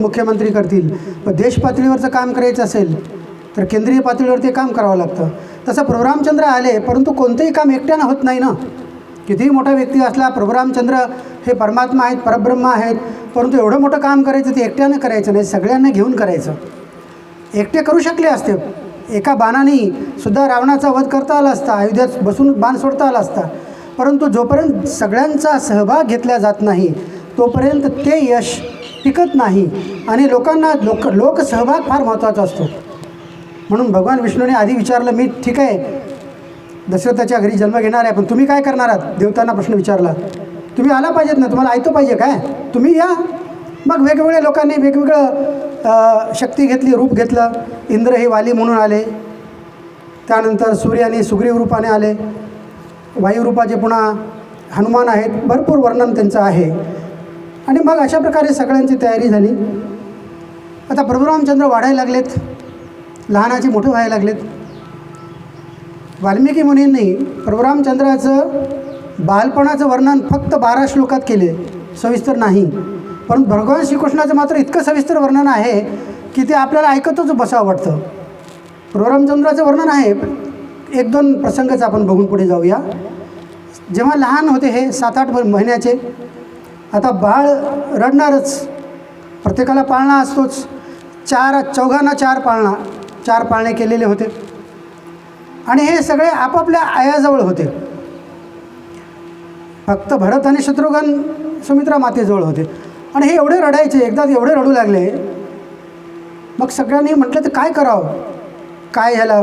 मुख्यमंत्री करतील, पण देश पातळीवरचं काम करायचं असेल तर केंद्रीय पातळीवर ते काम करावं लागतं. तसं प्रभू रामचंद्र आले, परंतु कोणतंही काम एकट्यानं होत नाही ना. कितीही मोठा व्यक्ती असला, प्रभू रामचंद्र हे परमात्मा आहेत, परब्रह्म आहेत, परंतु एवढं मोठं काम करायचं ते एकट्यानं करायचं नाही, सगळ्यांना घेऊन करायचं. एकटे करू शकले असते, एका बाणाने सुद्धा रावणाचा वध करता आला असता, अयोध्यात बसून बाण सोडता आला असता, परंतु जोपर्यंत सगळ्यांचा सहभाग घेतला जात नाही तोपर्यंत ते यश टिकत नाही. आणि लोकांना लोकसहभाग फार महत्त्वाचा असतो. म्हणून भगवान विष्णूने आधी विचारलं, मी ठीक आहे दशरथाच्या घरी जन्म घेणार आहे, पण तुम्ही काय करणार आहात. देवतांना प्रश्न विचारला, तुम्ही आला पाहिजेत ना, तुम्हाला ऐकतो पाहिजे काय, तुम्ही या. मग वेगवेगळ्या लोकांनी वेगवेगळं शक्ती घेतली, रूप घेतलं. इंद्र हे वाली म्हणून आले, त्यानंतर सूर्याने सुग्रीव रूपाने आले, वायुरूपाचे पुन्हा हनुमान आहेत, भरपूर वर्णन त्यांचं आहे. आणि मग अशा प्रकारे सगळ्यांची तयारी झाली. आता प्रभू रामचंद्र वाढायला लागलेत, लहानाचे मोठे व्हायला लागलेत. वाल्मिकी मुनींनी प्रभू रामचंद्राचं बालपणाचं वर्णन फक्त 12 श्लोकात केले, सविस्तर नाही. पण भगवान श्रीकृष्णाचं मात्र इतकं सविस्तर वर्णन आहे की ते आपल्याला ऐकतच बसावं वाटतं. प्रभू रामचंद्राचं वर्णन आहे. 1-2 प्रसंगच आपण बघून पुढे जाऊया. जेव्हा लहान होते हे 7-8 महिन्याचे, आता बाळ रडणारच, प्रत्येकाला पाळणा असतोच. 4 चौघांना 4 पाळणे केलेले होते. आणि हे सगळे आपापल्या आयाजवळ होते. फक्त भरत आणि शत्रुघ्न सुमित्रा मातेजवळ होते. आणि हे एवढे रडायचे, एकदा एवढे रडू लागले. मग सगळ्यांनी म्हटलं तर काय करावं, काय ह्याला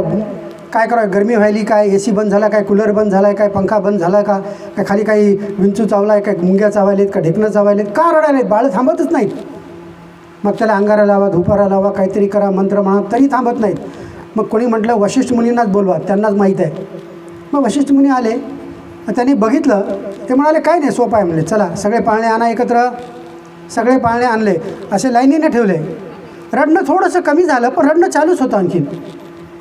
काय करावं, गरमी व्हायली काय, AC बंद झाला काय, कूलर बंद झाला आहे काय, पंखा बंद झाला का, काय खाली काही विंचू चावला आहे काय, मुंग्या चावायलेत का, ढेकणं चावायलेत का, रडायलेत. बाळ थांबतच नाहीत. मग त्याला अंगारा लावा, धुपारा लावा, काहीतरी करा, मंत्र म्हणा, तरी थांबत नाहीत. मग कोणी म्हटलं वशिष्ठ मुनींनाच बोलवा, त्यांनाच माहीत आहे. मग वशिष्ठ मुनी आले, त्यांनी बघितलं. ते म्हणाले काय नाही, सोपं आहे म्हणले, चला सगळे पाळणे आणा एकत्र. सगळे पाळणे आणले, असे लाईनीने ठेवले. रडणं थोडंसं कमी झालं, पण रडणं चालूच होतं आणखीन.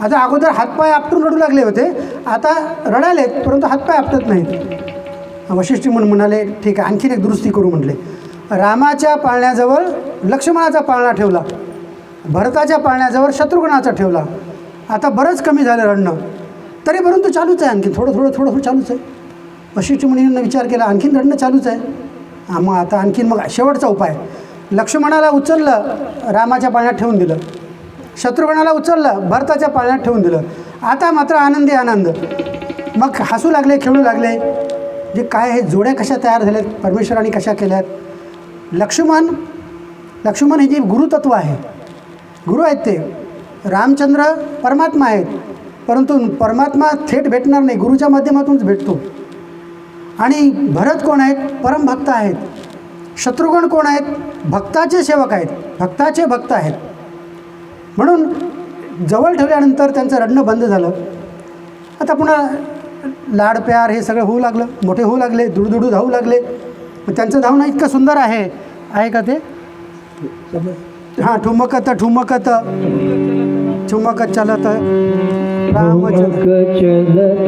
आता अगोदर हातपाय आपटून रडू लागले होते, आता रडालेत परंतु हातपाय आपटत नाहीत. वशिष्ठी म्हणून म्हणाले ठीक आहे, आणखीन एक दुरुस्ती करू म्हटले. रामाच्या पाळण्याजवळ लक्ष्मणाचा पाळणा ठेवला, भरताच्या पाळण्याजवळ शत्रुघ्नाचा ठेवला. आता बरंच कमी झालं रडणं, तरी परंतु चालूच आहे, आणखीन थोडं चालूच आहे. वशिष्ठी मुनींना विचार केला, आणखीन रडणं चालूच आहे. मग आता आणखीन मग शेवटचा उपाय, लक्ष्मणाला उचललं, रामाच्या पाळण्यात ठेवून दिलं. शत्रुघ्नाला उचललं, भरताच्या पाळण्यात ठेवून दिलं. आता मात्र आनंदी आनंद. मग हसू लागले, खेळू लागले. जे काय हे जोड्या कशा तयार झाल्यात, परमेश्वराने कशा केल्यात. लक्ष्मण हे जे गुरुतत्व आहे, गुरु आहेत ते. रामचंद्र परमात्मा आहेत, परंतु परमात्मा थेट भेटणार नाही, गुरुच्या माध्यमातूनच भेटतो. आणि भरत कोण आहेत, परमभक्त आहेत. शत्रुघ्न कोण आहेत, भक्ताचे सेवक आहेत, भक्ताचे भक्त आहेत. म्हणून जवळ ठेवल्यानंतर त्यांचं रडणं बंद झालं. आता पुन्हा लाड प्यार हे सगळं होऊ लागलं, मोठे होऊ लागले, दुडदुडू धावू लागले. त्यांचं धावणं इतकं सुंदर आहे का ते. हां, ठुमकत ठुमकत ठुमकत चलत रामचंद्र, चलत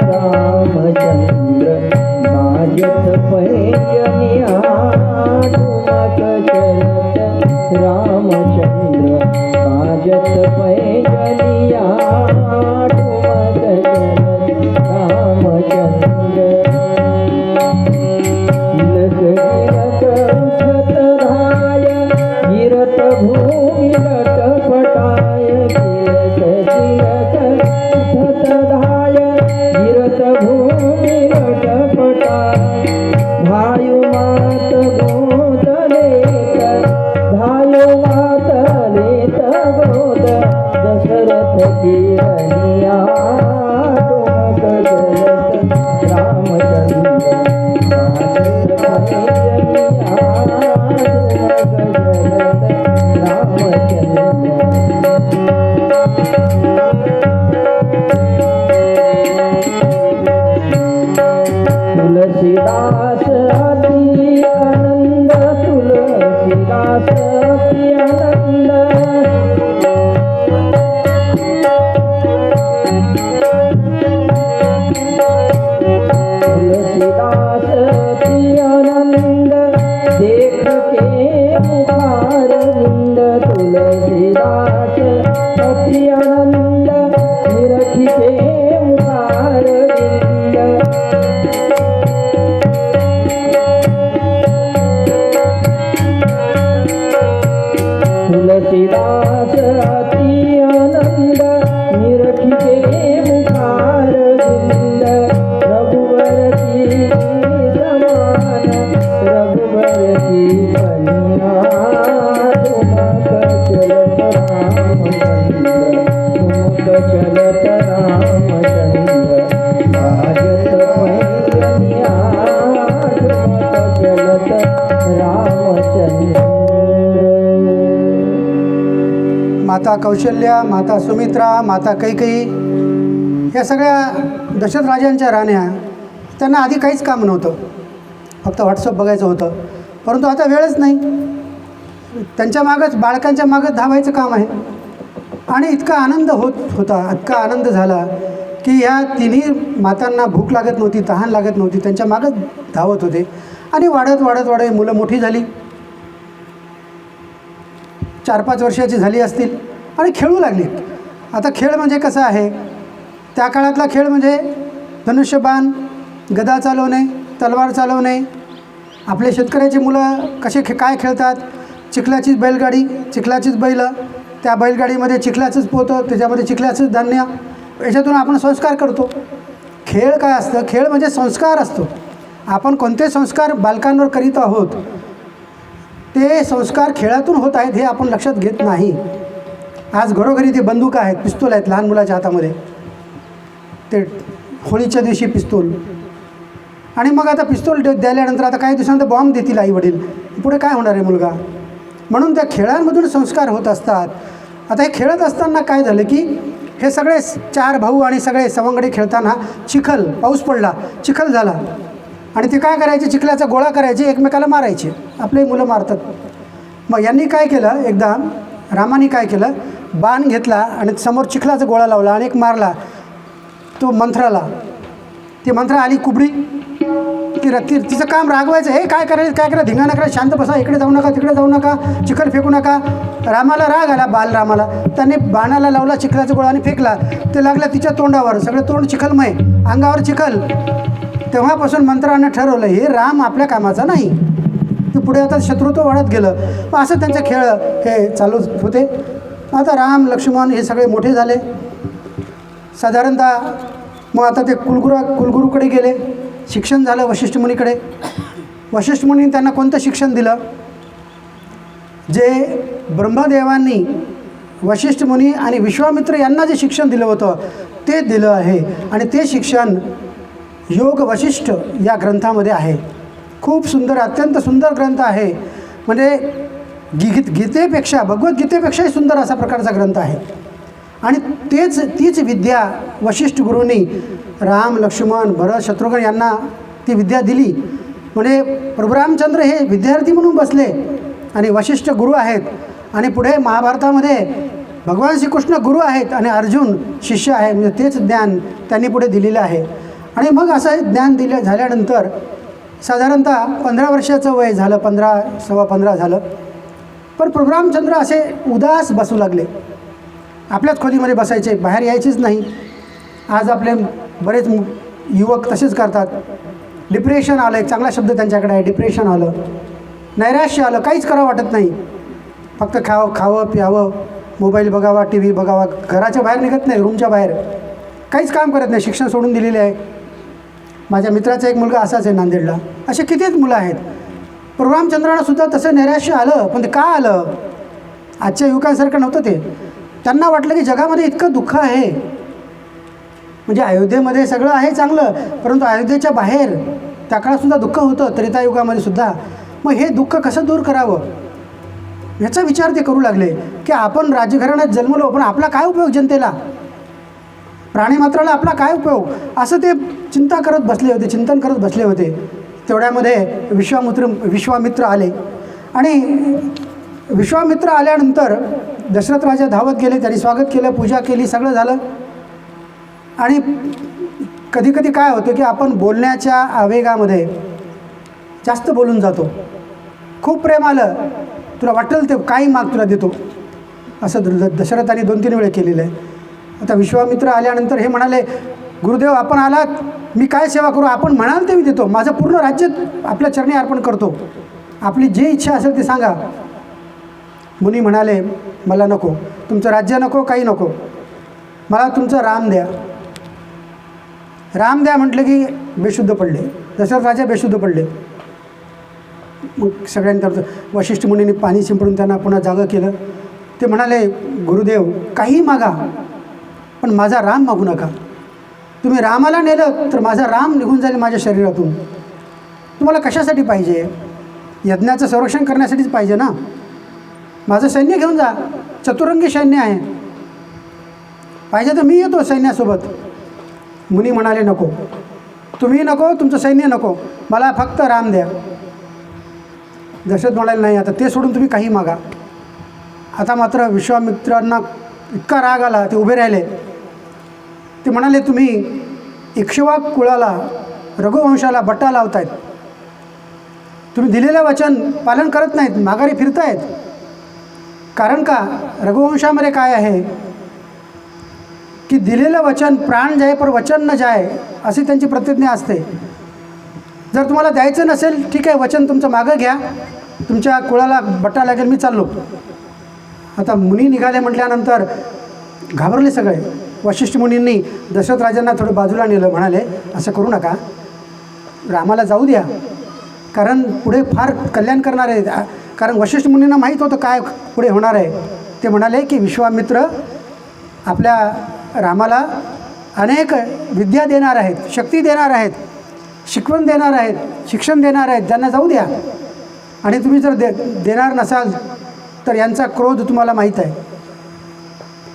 रामचंद्र, बाजत पैजनिया, ठुमक चलत रामचंद्र, बाजत पैजनिया, ठुमक चलत रामचंद्र. गिरत उठत राय, गिरत भूमि लटपटाय, गिरत उठत धाय, गिरत भूमि लटपटाय, भायु मात गोद माता कौशल्या, माता सुमित्रा, माता कैकेयी या सगळ्या दशरथ राजांच्या राण्या, त्यांना आधी काहीच काम नव्हतं, फक्त व्हॉट्सअप बघायचं होतं. परंतु आता वेळच नाही, त्यांच्या मागंच बाळकांच्या मागंच धावायचं काम आहे. आणि इतका आनंद होता, इतका आनंद झाला की ह्या तिन्ही मातांना भूक लागत नव्हती, तहान लागत नव्हती, त्यांच्या मागंच धावत होते. आणि वाढत वाढत वाढत मुलं मोठी झाली, 4-5 वर्षाची झाली असतील आणि खेळू लागली. आता खेळ म्हणजे कसं आहे, त्या काळातला खेळ म्हणजे धनुष्यबाण, गदा चालवणे, तलवार चालवणे. आपले शेतकऱ्याची मुलं कसे काय खेळतात, चिखलाचीच बैलगाडी, चिखलाचीच बैल, त्या बैलगाडीमध्ये चिखलाचंच पोतं, त्याच्यामध्ये चिखलाचंच धान्य, याच्यातून आपण संस्कार करतो. खेळ काय असतं, खेळ म्हणजे संस्कार असतो. आपण कोणते संस्कार बालकांवर करीत आहोत, ते संस्कार खेळातून होत आहेत हे आपण लक्षात घेत नाही. आज घरोघरी ते बंदूक आहेत, पिस्तूल आहेत लहान मुलाच्या हातामध्ये, ते होळीच्या दिवशी पिस्तूल. आणि मग आता पिस्तूल द्यायल्यानंतर आता काही दिवसानंतर बॉम्ब देतील आई वडील, पुढे काय होणार आहे मुलगा. म्हणून त्या खेळांमधून संस्कार होत असतात. आता हे खेळत असताना काय झालं की हे सगळे 4 भाऊ आणि सगळे सवंगडी खेळताना चिखल, पाऊस पडला, चिखल झाला आणि ते काय करायचे, चिखलाचा गोळा करायचे, एकमेकाला मारायचे. आपले मुलं मारतात. मग यांनी काय केलं, एकदा रामाने काय केलं, बाण घेतला आणि समोर चिखलाचा गोळा लावला आणि एक मारला तो मंथराला. ती मंथरा आली कुबडी, तिचं काम रागवायचं, हे काय करायचं, काय करा, धिंगाणा करा, शांत बसा, इकडे जाऊ नका, तिकडे जाऊ नका, चिखल फेकू नका. रामाला राग आला, बालरामाला. त्यांनी बाणाला लावला चिखलाचा गोळा आणि फेकला. ते लागलं तिच्या तोंडावर, सगळं तोंड चिखलमय, अंगावर चिखल. तेव्हापासून मंत्रानं ठरवलं हे राम आपल्या कामाचा नाही. ते पुढे आता शत्रुत्व वाढत गेलं. मग असं त्यांचे खेळ हे चालू होते. आता राम लक्ष्मण हे सगळे मोठे झाले साधारणतः. मग आता ते कुलगुरूकडे गेले, शिक्षण झालं वशिष्ठ मुनीकडे. वशिष्ठ मुनीने त्यांना कोणतं शिक्षण दिलं, जे ब्रह्मदेवांनी वशिष्ठ मुनी आणि विश्वामित्र यांना जे शिक्षण दिलं होतं ते दिलं आहे. आणि ते शिक्षण योग वशिष्ठ या ग्रंथामध्ये आहे. खूप सुंदर, अत्यंत सुंदर ग्रंथ आहे. म्हणजे गीतेपेक्षा, भगवद्गीतेपेक्षाही सुंदर असा प्रकारचा ग्रंथ आहे. आणि तीच विद्या वशिष्ठ गुरूंनी राम, लक्ष्मण, भरत, शत्रुघ्न यांना ती विद्या दिली. म्हणजे प्रभू रामचंद्र हे विद्यार्थी म्हणून बसले आणि वशिष्ठ गुरु आहेत. आणि पुढे महाभारतामध्ये भगवान श्रीकृष्ण गुरु आहेत आणि अर्जुन शिष्य आहे. म्हणजे तेच ज्ञान त्यांनी पुढे दिलेलं आहे. आणि मग असं ज्ञान झाल्यानंतर साधारणतः 15 वर्षाचं वय झालं, 15 झालं. पण प्रभू रामचंद्र असे उदास बसू लागले, आपल्याच खोलीमध्ये बसायचे, बाहेर यायचेच नाही. आज आपले बरेच युवक तसेच करतात. डिप्रेशन आलं, एक चांगला शब्द त्यांच्याकडे आहे, डिप्रेशन आलं, नैराश्य आलं, काहीच करावं वाटत नाही. फक्त खावं प्यावं, मोबाईल बघावा, टी व्ही बघावा, घराच्या बाहेर निघत नाही, रूमच्या बाहेर काहीच काम करत नाही, शिक्षण सोडून दिलेले आहे. माझ्या मित्राचा एक मुलगा असाच आहे नांदेडला. असे कितीच मुलं आहेत. प्रभू रामचंद्रांना सुद्धा तसं नैराश्य आलं. पण ते का आलं, आजच्या युवकांसारखं नव्हतं ते. त्यांना वाटलं की जगामध्ये इतकं दुःख आहे, म्हणजे अयोध्येमध्ये सगळं आहे चांगलं, परंतु अयोध्येच्या बाहेर त्या काळातसुद्धा दुःख होतं, त्रेतायुगामध्ये सुद्धा. मग हे दुःख कसं दूर करावं याचा विचार ते करू लागले. की आपण राजघराण्यात जन्मलो, पण आपला काय उपयोग जनतेला, प्राणीमात्राला आपला काय उपयोग, असं ते चिंतन करत बसले होते. तेवढ्यामध्ये विश्वामित्र आले. आणि विश्वामित्र आल्यानंतर दशरथ राजा धावत गेले, त्यांनी स्वागत केलं, पूजा केली, सगळं झालं. आणि कधीकधी काय होतं की आपण बोलण्याच्या आवेगामध्ये जास्त बोलून जातो. खूप प्रेम आलं, तुला वाटेल ते काही माग तुला देतो, असं दशरथाने 2-3 वेळे केलेलं आहे. आता विश्वामित्र आल्यानंतर हे म्हणाले, गुरुदेव आपण आलात, मी काय सेवा करू, आपण म्हणाल ते मी देतो, माझं पूर्ण राज्य आपल्या चरणी अर्पण करतो, आपली जी इच्छा असेल ते सांगा. मुनी म्हणाले, मला नको, तुमचं राज्य नको, काही नको, मला तुमचं राम द्या. राम द्या म्हटलं की बेशुद्ध पडले, दशरथ राजा बेशुद्ध पडले. मग सगळ्यांतर वशिष्ठ मुनींनी पाणी शिंपडून त्यांना पुन्हा जागं केलं. ते म्हणाले, गुरुदेव काही मागा, पण माझा राम मागू नका. तुम्ही रामाला नेलं तर माझा राम निघून जाईल माझ्या शरीरातून. तुम्हाला कशासाठी पाहिजे, यज्ञाचं संरक्षण करण्यासाठीच पाहिजे ना. माझं सैन्य घेऊन जा, चतुरंगी सैन्य आहे, पाहिजे तर मी येतो सैन्यासोबत. मुनी म्हणाले नको, तुम्ही नको, तुमचं सैन्य नको, मला फक्त राम द्या. दशरथ म्हणाले नाही, आता ते सोडून तुम्ही काही मागा. आता मात्र विश्वामित्रांना इतका राग आला, ते उभे राहिले. ते म्हणाले तुम्ही इक्ष्वाक कुळाला, रघुवंशाला बट्टा लावतायत, तुम्ही दिलेलं वचन पालन करत नाहीत, माघारी फिरतायत. कारण का रघुवंशामध्ये काय आहे की दिलेलं वचन प्राण जाय पर वचन न जाय, अशी त्यांची प्रतिज्ञा असते. जर तुम्हाला द्यायचं नसेल ठीक आहे, वचन तुमचं मागं घ्या, तुमच्या कुळाला बट्टा लागेल, मी चाललो. आता मुनी निघाले म्हटल्यानंतर घाबरले सगळे. वशिष्ठ मुनींनी दशरथ राजांना थोडं बाजूला नेलं, म्हणाले असं करू नका, रामाला जाऊ द्या, कारण पुढे फार कल्याण करणार आहे. कारण वशिष्ठ मुनींना माहीत होतं काय पुढे होणार आहे. ते म्हणाले की विश्वामित्र आपल्या रामाला अनेक विद्या देणार आहेत, शक्ती देणार आहेत, शिकवण देणार आहेत, शिक्षण देणार आहेत, त्यांना जाऊ द्या. आणि तुम्ही जर देणार नसाल तर यांचा क्रोध तुम्हाला माहीत आहे.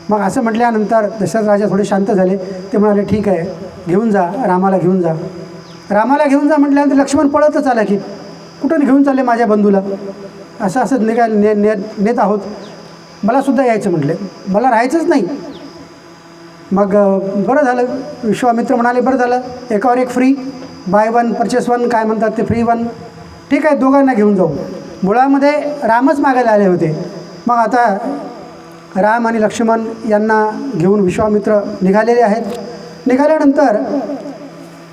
मग असं म्हटल्यानंतर दशरथ राजा थोडे शांत झाले. ते म्हणाले ठीक आहे, घेऊन जा, रामाला घेऊन जा. रामाला घेऊन जा म्हटल्यानंतर लक्ष्मण पळतच आला की कुठून घेऊन चालले माझ्या बंधूला, असं नेत आहोत, मलासुद्धा यायचं म्हटले, मला राहायचंच नाही. मग बरं झालं, विश्वामित्र म्हणाले बरं झालं, एकावर एक free, by one purchase one काय म्हणतात ते, फ्री वन. ठीक आहे, दोघांना घेऊन जाऊ. मुळामध्ये रामच मागायला आले होते. मग आता राम आणि लक्ष्मण यांना घेऊन विश्वामित्र निघालेले आहेत. निघाल्यानंतर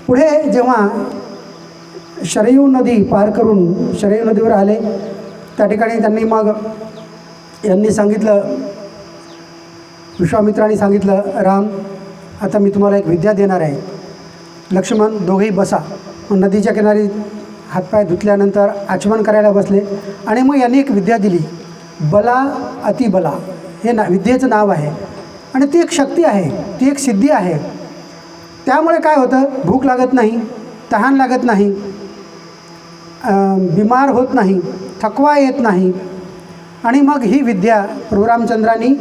पुढे जेव्हा शरयू नदी पार करून शरयू नदीवर आले, त्या ठिकाणी त्यांनी मग यांनी सांगितलं, विश्वामित्रांनी सांगितलं, राम आता मी तुम्हाला एक विद्या देणार आहे. लक्ष्मण दोघेही बसा. मग नदीच्या किनारी हातपाय धुतल्यानंतर आचमन करायला बसले. आणि मग यांनी एक विद्या दिली, बला अतिबला, हे विद्येचं नाव आहे. आणि ती एक शक्ती आहे, ती एक सिद्धी आहे. त्यामुळे काय होतं, भूक लागत नाही, तहान लागत नाही, बिमार होत नाही, थकवा येत नाही. आणि मग ही विद्या प्रभू रामचंद्रांनी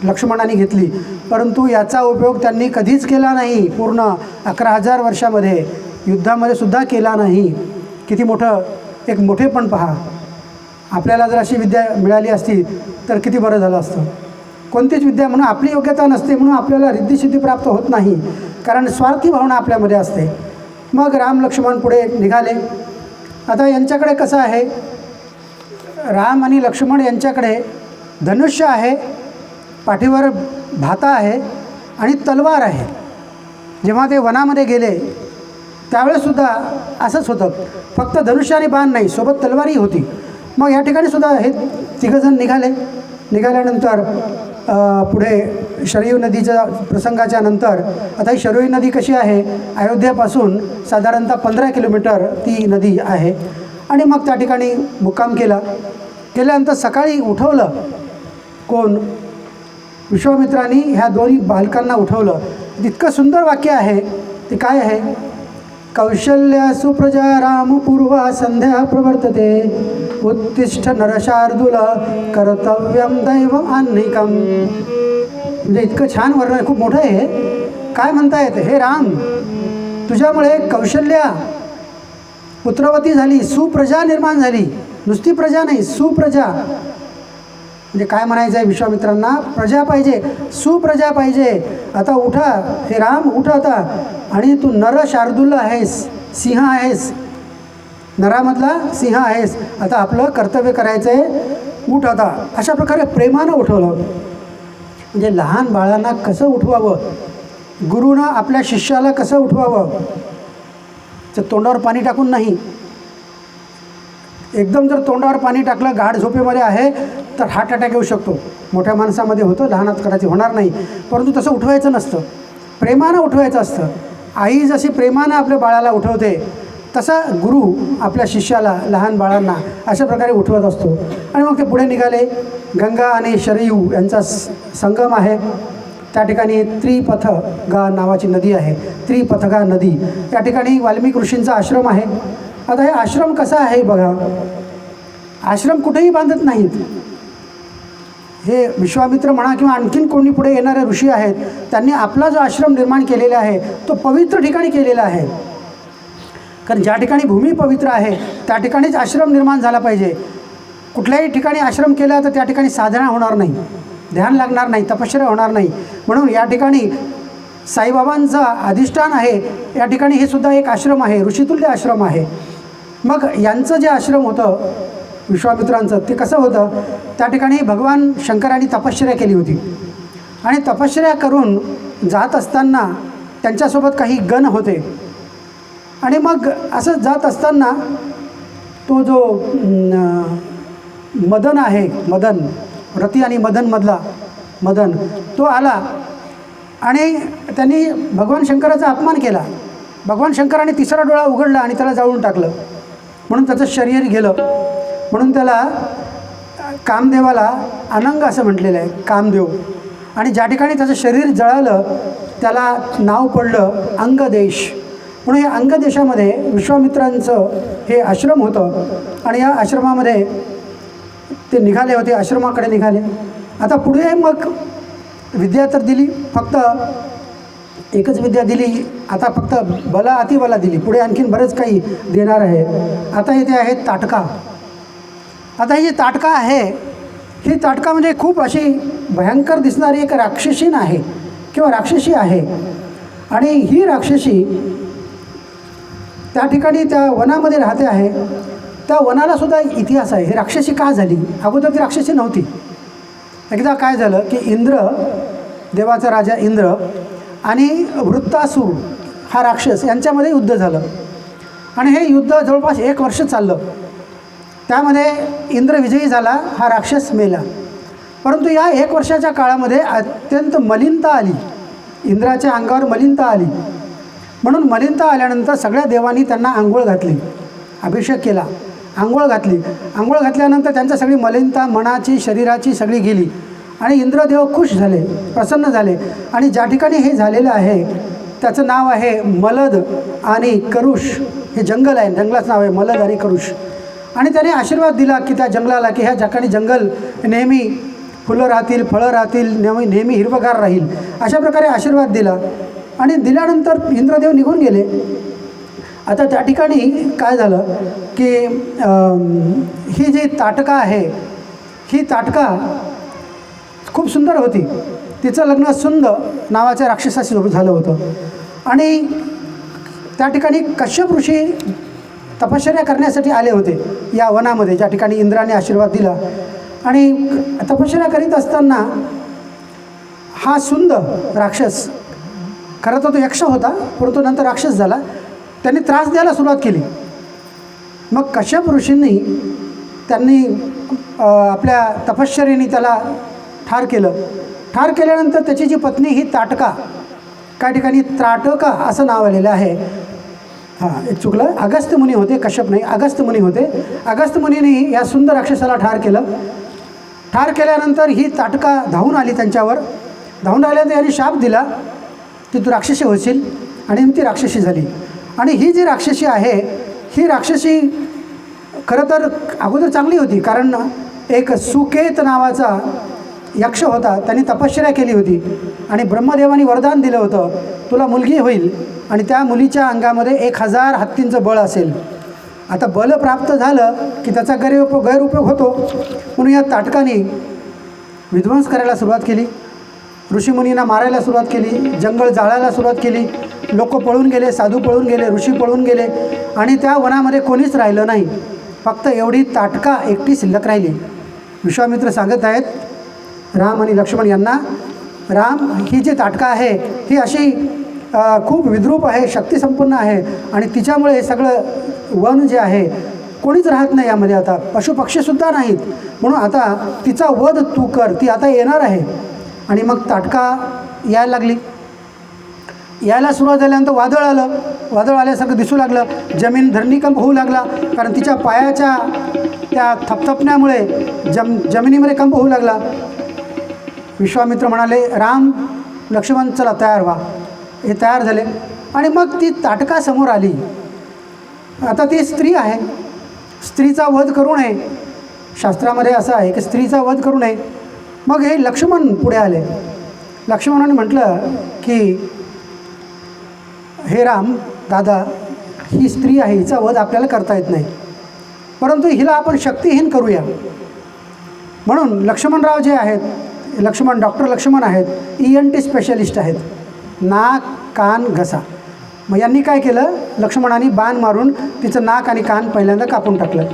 लक्ष्मणांनी घेतली, परंतु याचा उपयोग त्यांनी कधीच केला नाही. पूर्ण 11,000 वर्षामध्ये युद्धामध्ये सुद्धा केला नाही. किती मोठं एक मोठेपण पहा. आपल्याला जर अशी विद्या मिळाली असती तर किती बरं झालं असतं. कोणतीच विद्या म्हणून आपली योग्यता नसते, म्हणून आपल्याला रिद्धिसिद्धी प्राप्त होत नाही, कारण स्वार्थी भावना आपल्यामध्ये असते. मग राम लक्ष्मण पुढे निघाले. आता यांच्याकडे कसं आहे, राम आणि लक्ष्मण यांच्याकडे धनुष्य आहे, पाठीवर भाता आहे आणि तलवार आहे. जेव्हा ते वनामध्ये गेले त्यावेळेससुद्धा असंच होतं, फक्त धनुष्य आणि बाण नाही, सोबत तलवारही होती. मग या ठिकाणी सुद्धा हे तिघंजण निघाले. निघाल्यानंतर पुढे शरयू नदीच्या प्रसंगाच्या नंतर, आता ही शरयू नदी कशी आहे, अयोध्येपासून साधारणतः 15 किलोमीटर ती नदी आहे. आणि मग त्या ठिकाणी मुक्काम केल्यानंतर सकाळी उठवलं कोण, विश्वामित्रांनी ह्या दोन्ही बालकांना उठवलं. इतकं सुंदर वाक्य आहे ते काय आहे, कौशल्या सुप्रजा रामपूर्वा संध्या प्रवर्तते, उत्तिष्ठ नरशार्दूल कर्तव्यम दैवम अन्निकम. म्हणजे इतकं छान वर्णन, खूप मोठं आहे हे. काय म्हणता येतं, हे राम तुझ्यामुळे कौशल्या पुत्रवती झाली, सुप्रजा निर्माण झाली. नुसती प्रजा नाही, सुप्रजा. म्हणजे काय म्हणायचं आहे विश्वामित्रांना, प्रजा पाहिजे, सुप्रजा पाहिजे. आता उठा, हे राम उठा आता. आणि तू नर शार्दूल आहेस, सिंह आहेस, नरामधला सिंह आहेस. आता आपलं कर्तव्य करायचं आहे, उठ आता. अशा प्रकारे प्रेमानं उठवलं. म्हणजे लहान बाळांना कसं उठवावं, गुरुनं आपल्या शिष्याला कसं उठवावं, तर तोंडावर पाणी टाकून नाही. एकदम जर तोंडावर पाणी टाकलं, गाढ झोपेमध्ये आहे तर हार्ट अटॅक येऊ शकतो. मोठ्या माणसामध्ये होतं, लहानात कदाचित होणार नाही. परंतु तसं उठवायचं नसतं, प्रेमानं उठवायचं असतं. आई जशी प्रेमानं आपल्या बाळाला उठवते, तसा गुरु आपल्या शिष्याला, लहान बाळांना अशा प्रकारे उठवत असतो. आणि मग ते पुढे निघाले. गंगा आणि शरयू यांचा संगम आहे. त्या ठिकाणी त्रिपथगा नावाची नदी आहे, त्रिपथगा नदी. त्या ठिकाणी वाल्मिक ऋषींचा आश्रम आहे. आता हे आश्रम कसा आहे बघा, आश्रम कुठेही बांधत नाहीत. हे विश्वामित्र म्हणा किंवा आणखीन कोणी पुढे येणारे ऋषी आहेत, त्यांनी आपला जो आश्रम निर्माण केलेला आहे तो पवित्र ठिकाणी केलेला आहे. कारण ज्या ठिकाणी भूमी पवित्र आहे त्या ठिकाणीच आश्रम निर्माण झाला पाहिजे. कुठल्याही ठिकाणी आश्रम केला तर त्या ठिकाणी साधना होणार नाही, ध्यान लागणार नाही, तपश्चर्या होणार नाही. म्हणून या ठिकाणी साईबाबांचं अधिष्ठान आहे. या ठिकाणी हे सुद्धा एक आश्रम आहे, ऋषितुल्य आश्रम आहे. मग यांचं जे आश्रम होतं विश्वामित्रांचं ते कसं होतं, त्या ठिकाणी भगवान शंकरांनी तपश्चर्या केली होती आणि तपश्चर्या करून जात असताना त्यांच्यासोबत काही गण होते. आणि मग असं जात असताना तो जो मदन आहे, मदन रती आणि मदनमधला मदन, तो आला आणि त्यांनी भगवान शंकराचा अपमान केला. भगवान शंकराने तिसरा डोळा उघडला आणि त्याला जाळून टाकलं, म्हणून त्याचं शरीर गेलं. म्हणून त्याला कामदेवाला अनंग असं म्हटलेलं आहे, कामदेव. आणि ज्या ठिकाणी त्याचं शरीर जळालं त्याला नाव पडलं अंगदेश. म्हणून या अंगदेशामध्ये विश्वामित्रांचं हे आश्रम होतं आणि या आश्रमामध्ये ते निघाले होते, आश्रमाकडे निघाले. आता पुढे मग विद्या तर दिली, फक्त एकच विद्या दिली, आता फक्त बला अतिबला दिली. पुढे आणखीन बरेच काही देणार आहे. आता इथे आहे ताटका. आता ही जी ताटका आहे, ही ताटका म्हणजे खूप अशी भयंकर दिसणारी एक राक्षसीन आहे किंवा राक्षसी आहे. आणि ही राक्षसी त्या ठिकाणी त्या वनामध्ये राहते आहे. त्या वनाला सुद्धा इतिहास आहे. ही राक्षसी का झाली? अगोदर ती राक्षसी नव्हती. एकदा काय झालं की इंद्र, देवाचा राजा इंद्र आणि वृत्तासूर हा राक्षस यांच्यामध्ये युद्ध झालं आणि हे युद्ध जवळपास 1 वर्ष चाललं. त्यामध्ये इंद्र विजयी झाला, हा राक्षस मेला. परंतु या 1 वर्षाच्या काळामध्ये अत्यंत मलिनता आली, इंद्राच्या अंगावर मलिनता आली. म्हणून मलिनता आल्यानंतर सगळ्या देवांनी त्यांना आंघोळ घातली, अभिषेक केला, आंघोळ घातली. आंघोळ घातल्यानंतर त्यांच्या सगळी मलिनता मनाची शरीराची सगळी गेली आणि इंद्रदेव खुश झाले, प्रसन्न झाले. आणि ज्या ठिकाणी हे झालेलं आहे त्याचं नाव आहे मलद आणि करुष. हे जंगल आहे, जंगलाचं नाव आहे मलद आणि करुष. आणि त्याने आशीर्वाद दिला की त्या जंगलाला की ह्या ठिकाणी जंगल नेहमी फुलं राहतील, फळं राहतील, नेहमी हिरवगार राहील, अशा प्रकारे आशीर्वाद दिला. आणि दिल्यानंतर इंद्रदेव निघून गेले. आता त्या ठिकाणी काय झालं की ही जी ताटका आहे, ही ताटका खूप सुंदर होती. तिचं लग्न सुंद नावाच्या राक्षसाशी झालं होतं. आणि त्या ठिकाणी कश्यप ऋषी तपश्चर्या करण्यासाठी आले होते या वनामध्ये, ज्या ठिकाणी इंद्राने आशीर्वाद दिला. आणि तपश्चर्या करीत असताना हा सुंद राक्षस, खरं तर तो यक्ष होता परंतु नंतर राक्षस झाला, त्यांनी त्रास द्यायला सुरुवात केली. मग कश्यप ऋषींनी त्यांनी आपल्या तपश्चर्येने त्याला ठार केलं. ठार केल्यानंतर त्याची जी पत्नी ही ताटका, काही ठिकाणी त्राटका असं नाव आलेलं आहे. एक चुकलं, अगस्त्य मुनी होते, कश्यप नाही, अगस्त्य मुनी होते. अगस्त्य मुनीने या सुंदर राक्षसाला ठार केलं. ठार केल्यानंतर ही ताटका धावून आली त्यांच्यावर. धावून आल्यानंतर यांनी शाप दिला की तू राक्षसी होशील, आणि ती राक्षसी झाली. आणि ही जी राक्षसी आहे, ही राक्षसी खरं तर अगोदर चांगली होती, कारण एक सुकेत नावाचा यक्ष होता, त्यांनी तपश्चर्या केली होती आणि ब्रह्मदेवानी वरदान दिलं होतं तुला मुलगी होईल आणि त्या मुलीच्या अंगामध्ये 1000 हत्तींचं बळ असेल. आता बल प्राप्त झालं की त्याचा गैरउपयोग होतो. म्हणून या ताटकाने विध्वंस करायला सुरुवात केली, ऋषीमुनींना मारायला सुरुवात केली, जंगल जाळायला सुरुवात केली. लोक पळून गेले, साधू पळून गेले, ऋषी पळून गेले आणि त्या वनामध्ये कोणीच राहिलं नाही. फक्त एवढी ताटका एकटी शिल्लक राहिली. विश्वामित्र सांगत आहेत राम आणि लक्ष्मण यांना, राम ही जी ताटका आहे ही अशी खूप विद्रूप आहे, शक्तिसंपन्न आहे आणि तिच्यामुळे हे सगळं वन जे आहे कोणीच राहत नाही यामध्ये, आता पशुपक्षीसुद्धा नाहीत. म्हणून आता तिचा वध तू कर, ती आता येणार आहे. आणि मग ताटका यायला लागली. यायला सुरुवात झाल्यानंतर वादळ आलं. वादळ आल्यासारखं दिसू लागलं. जमीन धरणीकंप होऊ लागला, कारण तिच्या पायाच्या त्या थपथपण्यामुळे जमिनीमध्ये कंप होऊ लागला. विश्वामित्र म्हणाले राम लक्ष्मण चला तयार व्हा. हे तयार झाले आणि मग ती ताटका समोर आली. आता ती स्त्री आहे, स्त्रीचा वध करू नये. शास्त्रामध्ये असं आहे की स्त्रीचा वध करू नये. मग हे लक्ष्मण पुढे आले. लक्ष्मणाने म्हटलं की हे राम दादा, ही स्त्री आहे, हिचा वध आपल्याला करता येत नाही, परंतु हिला आपण शक्तिहीन करूया. म्हणून लक्ष्मणराव जे आहेत, लक्ष्मण डॉक्टर लक्ष्मण आहेत, ENT स्पेशलिस्ट आहेत, नाक कान घसा. मग यांनी काय केलं, लक्ष्मणाने बाण मारून तिचं नाक आणि कान पहिल्यांदा कापून टाकलं.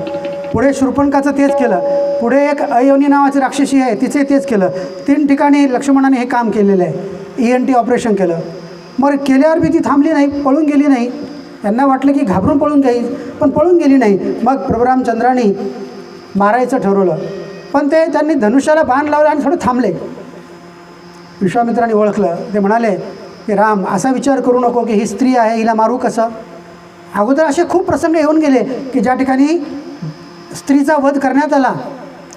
पुढे शूर्पणखाचं तेच केलं. पुढे एक अयोनी नावाची राक्षसी आहे, तिचे तेच केलं. 3 ठिकाणी लक्ष्मणाने हे काम केलेलं आहे, ENT ऑपरेशन केलं. मग केल्यावर बी ती थांबली नाही, पळून गेली नाही. यांना वाटलं की घाबरून पळून जाईल, पण पळून गेली नाही. मग प्रभू रामचंद्रांनी मारायचं ठरवलं, पण त्यांनी धनुष्याला बाण लावलं आणि थोडं थांबले. विश्वामित्रांनी ओळखलं. ते म्हणाले की राम, असा विचार करू नको की ही स्त्री आहे, हिला मारू कसं. अगोदर असे खूप प्रसंग येऊन गेले की ज्या ठिकाणी स्त्रीचा वध करण्यात आला.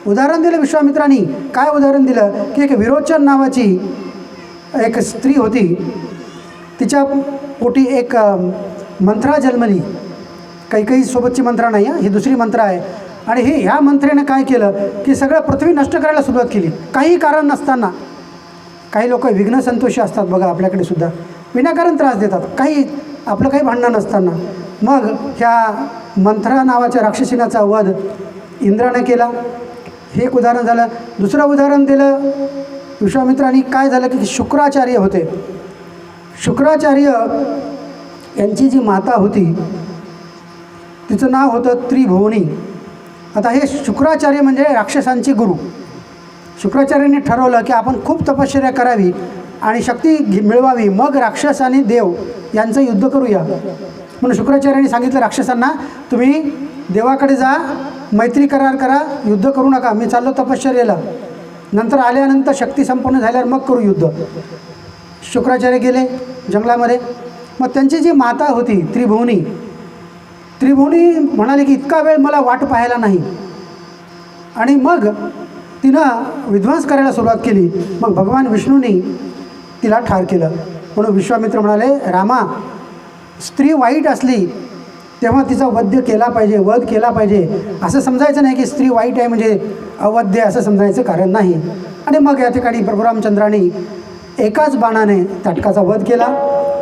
उदाहरण दिलं विश्वामित्रांनी. काय उदाहरण दिलं की एक विरोचन नावाची एक स्त्री होती, तिच्या पोटी एक मंत्रा जन्मली. काही सोबतची मंत्रा नाही, ही दुसरी मंत्रा आहे. आणि ह्या मंत्रेनं काय केलं की सगळं पृथ्वी नष्ट करायला सुरुवात केली, काही कारण नसताना. काही लोक विघ्नसंतोषी असतात बघा, आपल्याकडे सुद्धा विनाकारण त्रास देतात, आपलं काही भांडणं नसताना. मग ह्या मंत्रा नावाच्या राक्षसीनाचा वध इंद्राने केला. हे एक उदाहरण झालं. दुसरं उदाहरण दिलं विश्वामित्रांनी. काय झालं की शुक्राचार्य होते. शुक्राचार्य यांची जी माता होती, तिचं नाव होतं त्रिभुवनी. आता हे शुक्राचार्य म्हणजे राक्षसांचे गुरु. शुक्राचार्यांनी ठरवलं की आपण खूप तपश्चर्या करावी आणि शक्ती मिळवावी, मग राक्षस आणि देव यांचं युद्ध करूया. म्हणून शुक्राचार्यांनी सांगितलं राक्षसांना, तुम्ही देवाकडे जा, मैत्री करार करा, युद्ध करू नका, मी चाललो तपश्चर्याला, नंतर आल्यानंतर शक्ती संपन्न झाल्यावर मग करू युद्ध. शुक्राचार्य गेले जंगलामध्ये. मग त्यांची जी माता होती त्रिभुवनी म्हणाले की इतका वेळ मला वाट पाहायला नाही. आणि मग तिनं विध्वंस करायला सुरुवात केली. मग भगवान विष्णूंनी तिला ठार केलं. म्हणून विश्वामित्र म्हणाले, रामा, स्त्री वाईट असली तेव्हा तिचा वध केला पाहिजे. असं समजायचं नाही की स्त्री वाईट आहे म्हणजे अवध्य, असं समजायचं कारण नाही. आणि मग या ठिकाणी प्रभू रामचंद्रांनी एकाच बाणाने ताटकाचा वध केला.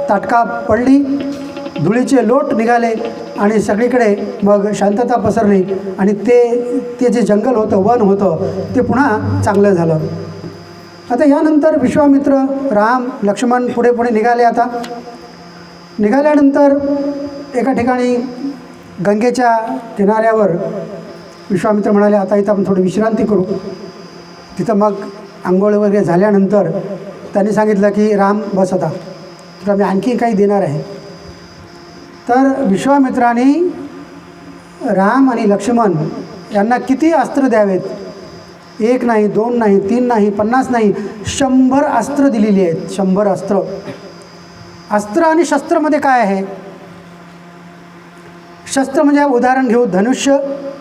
ताटका पडली, धुळीचे लोट निघाले आणि सगळीकडे मग शांतता पसरली. आणि ते जे जंगल होतं, वन होतं, ते पुन्हा चांगलं झालं. आता यानंतर विश्वामित्र, राम, लक्ष्मण पुढे निघाले. आता निघाल्यानंतर एका ठिकाणी गंगेच्या किनाऱ्यावर विश्वामित्र म्हणाले, आता इथं आपण थोडी विश्रांती करू. तिथं मग आंघोळ वगैरे झाल्यानंतर त्यांनी सांगितलं की राम बस, आता तुला मी आणखी काही देणार आहे. तर विश्वामित्रांनी राम आणि लक्ष्मण यांना किती अस्त्र द्यावेत, 1 नाही, 2 नाही, 3 नाही, 50 नाही, 100 अस्त्र दिलेली आहेत. 100 अस्त्र. अस्त्र आणि शस्त्रमध्ये काय आहे? शस्त्र म्हणजे उदाहरण घेऊ, धनुष्य.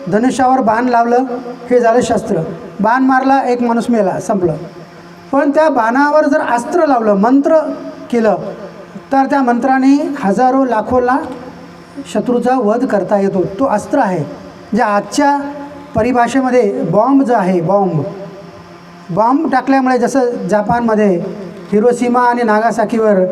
धनुष्यावर बाण लावलं, हे झालं शस्त्र. बाण मारला, एक माणूस मेला, संपलं. पण त्या बाणावर जर अस्त्र लावलं, मंत्र केलं, तर त्या मंत्राने हजारो लाखोला शत्रूचा वध करता येतो. तो अस्त्र आहे. जे आजच्या परिभाषेमध्ये बॉम्ब जो आहे, बॉम्ब टाकल्यामुळे जसं जापानमध्ये हिरोशिमा आणि नागासाकीवर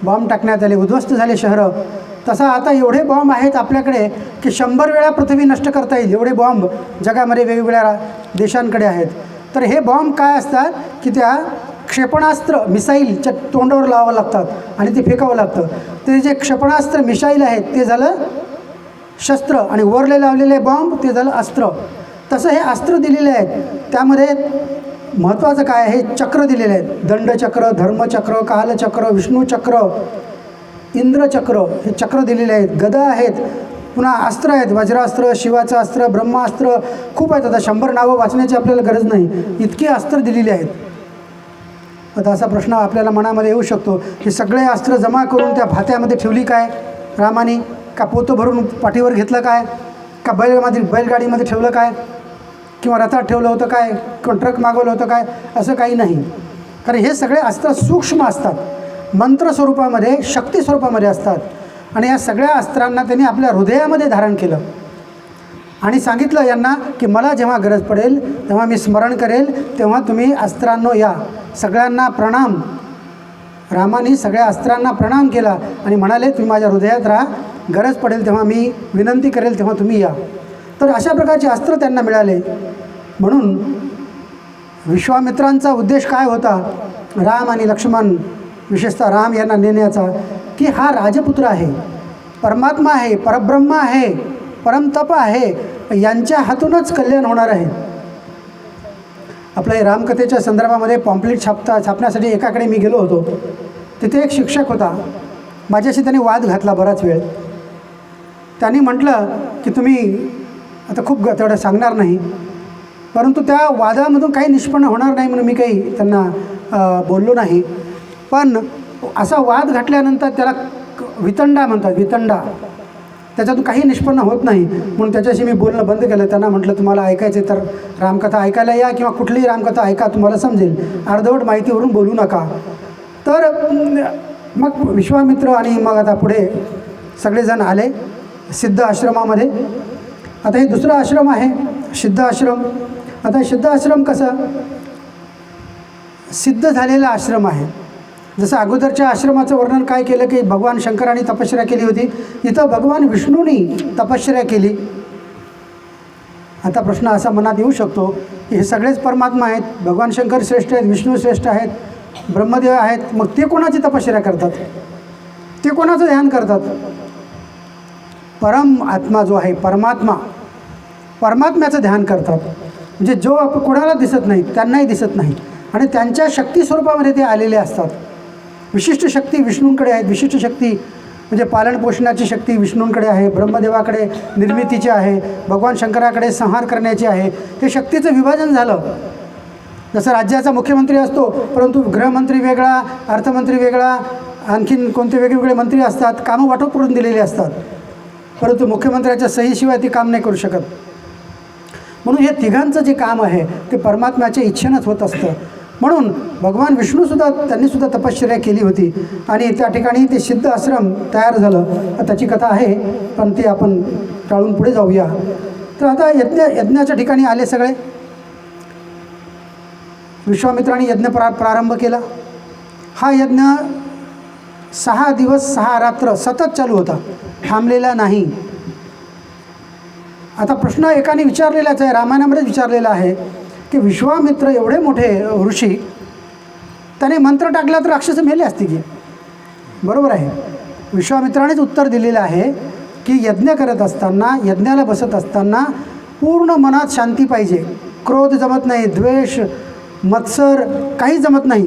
बॉम्ब टाकण्यात आले, उद्ध्वस्त झाले शहरं, तसा आता एवढे बॉम्ब आहेत आपल्याकडे की 100 वेळा पृथ्वी नष्ट करता येईल, एवढे बॉम्ब जगामध्ये वेगवेगळ्या देशांकडे आहेत. तर हे बॉम्ब काय असतात की त्या क्षेपणास्त्र, मिसाईलच्या तोंडावर लावावं लागतात आणि ते फेकावं लागतं. ते जे क्षेपणास्त्र मिसाईल आहेत ते झालं शस्त्र, आणि वरले लावलेले बॉम्ब ते झालं अस्त्र. तसं हे अस्त्र दिलेले आहेत. त्यामध्ये महत्त्वाचं काय आहे, हे चक्र दिलेले आहेत. दंडचक्र, धर्मचक्र, कालचक्र, विष्णूचक्र, इंद्रचक्र, हे चक्र दिलेले आहेत. गदा आहेत, पुन्हा अस्त्र आहेत, वज्रास्त्र, शिवाचं अस्त्र, ब्रह्मास्त्र, खूप आहेत. आता 100 नावं वाचण्याची आपल्याला गरज नाही, इतकी अस्त्र दिलेली आहेत. आता असा प्रश्न आपल्याला मनामध्ये येऊ शकतो की सगळे अस्त्र जमा करून त्या भात्यामध्ये ठेवली काय रामाने, का पोतं भरून पाठीवर घेतलं काय, का बैलगाडीमध्ये ठेवलं काय, किंवा रथात ठेवलं होतं काय, किंवा ट्रक मागवलं होतं काय, असं काही नाही. कारण हे सगळे अस्त्र सूक्ष्म असतात, मंत्र स्वरूपामध्ये, शक्ती स्वरूपामध्ये असतात. आणि या सगळ्या अस्त्रांना त्यांनी आपल्या हृदयामध्ये धारण केलं. आणि सांगितलं यांना की मला जेव्हा गरज पडेल तेव्हा मी स्मरण करेल, तेव्हा तुम्ही अस्त्रांनो या. सगळ्यांना प्रणाम. रामाने सगळ्या अस्त्रांना प्रणाम केला आणि म्हणाले तुम्ही माझ्या हृदयात राहा, गरज पडेल तेव्हा मी विनंती करेल तेव्हा तुम्ही या. तर अशा प्रकारचे अस्त्र त्यांना मिळाले. म्हणून विश्वामित्रांचा उद्देश काय होता, राम आणि लक्ष्मण, विशेषतः राम यांना नेण्याचा, की हा राजपुत्र आहे, परमात्मा आहे, परब्रह्म आहे, परमतप आहे, यांच्या हातूनच कल्याण होणार आहे. आपल्या रामकथेच्या संदर्भामध्ये पॉम्पलेट छापण्यासाठी एकाकडे मी गेलो होतो. तिथे एक शिक्षक होता. माझ्याशी त्यांनी वाद घातला बराच वेळ. त्यांनी म्हटलं की तुम्ही आता खूप तेवढं सांगणार नाही, परंतु त्या वादामधून काही निष्पन्न होणार नाही म्हणून मी काही त्यांना बोललो नाही. पण असा वाद घातल्यानंतर त्याला वितंडा म्हणतात, वितंडा, त्याच्यातून काही निष्पन्न होत नाही. म्हणून त्याच्याशी मी बोलणं बंद केलं. त्यांना म्हटलं तुम्हाला ऐकायचे तर रामकथा ऐकायला या किंवा कुठलीही रामकथा ऐका, तुम्हाला समजेल, अर्धवट माहितीवरून बोलू नका. तर मग विश्वामित्र आणि मग आता पुढे सगळेजण आले सिद्ध आश्रमामध्ये. आता हे दुसरा आश्रम आहे सिद्ध आश्रम. आता सिद्ध आश्रम कसं, सिद्ध झालेला आश्रम आहे. जसं अगोदरच्या आश्रमाचं वर्णन काय केलं की भगवान शंकरांनी तपश्चर्या केली होती, इथं भगवान विष्णूंनी तपश्चर्या केली. आता प्रश्न असा मनात येऊ शकतो की हे सगळेच परमात्मा आहेत, भगवान शंकर श्रेष्ठ आहेत, विष्णू श्रेष्ठ आहेत, ब्रह्मदेव आहेत, मग ते कोणाची तपश्चर्या करतात, ते कोणाचं ध्यान करतात. परम आत्मा जो आहे, परमात्मा, परमात्म्याचं ध्यान करतात. म्हणजे जो कोणाला दिसत नाही त्यांनाही दिसत नाही आणि त्यांच्या शक्ती स्वरूपामध्ये ते आलेले असतात. विशिष्ट शक्ती विष्णूंकडे आहेत. विशिष्ट शक्ती म्हणजे पालनपोषणाची शक्ती विष्णूंकडे आहे, ब्रह्मदेवाकडे निर्मितीची आहे, भगवान शंकराकडे संहार करण्याची आहे. हे शक्तीचं विभाजन झालं. जसं राज्याचा मुख्यमंत्री असतो, परंतु गृहमंत्री वेगळा, अर्थमंत्री वेगळा, आणखीन कोणते वेगवेगळे मंत्री असतात, कामं वाटप करून दिलेली असतात, परंतु मुख्यमंत्र्याच्या सहीशिवाय ती काम नाही करू शकत. म्हणून हे तिघांचं जे काम आहे ते परमात्म्याच्या इच्छेनंच होत असतं. म्हणून भगवान विष्णूसुद्धा त्यांनीसुद्धा तपश्चर्या केली होती आणि त्या ठिकाणी ते सिद्ध आश्रम तयार झालं. त्याची कथा आहे, पण ती आपण टाळून पुढे जाऊया. तर आता यज्ञाच्या ठिकाणी आले सगळे. विश्वामित्रांनी यज्ञ प्रारंभ केला. हा यज्ञ 6 दिवस 6 रात्र सतत चालू होता, थांबलेला नाही. आता प्रश्न एकाने विचारलेलाच आहे, रामायणामध्येच विचारलेला आहे की विश्वामित्र एवढे मोठे ऋषी, त्याने मंत्र टाकला तर राक्षस मेले असते की. बरोबर आहे. विश्वामित्रानेच उत्तर दिलेलं आहे की यज्ञ करत असताना, यज्ञाला बसत असताना पूर्ण मनात शांती पाहिजे. क्रोध जमत नाही, द्वेष, मत्सर काही जमत नाही.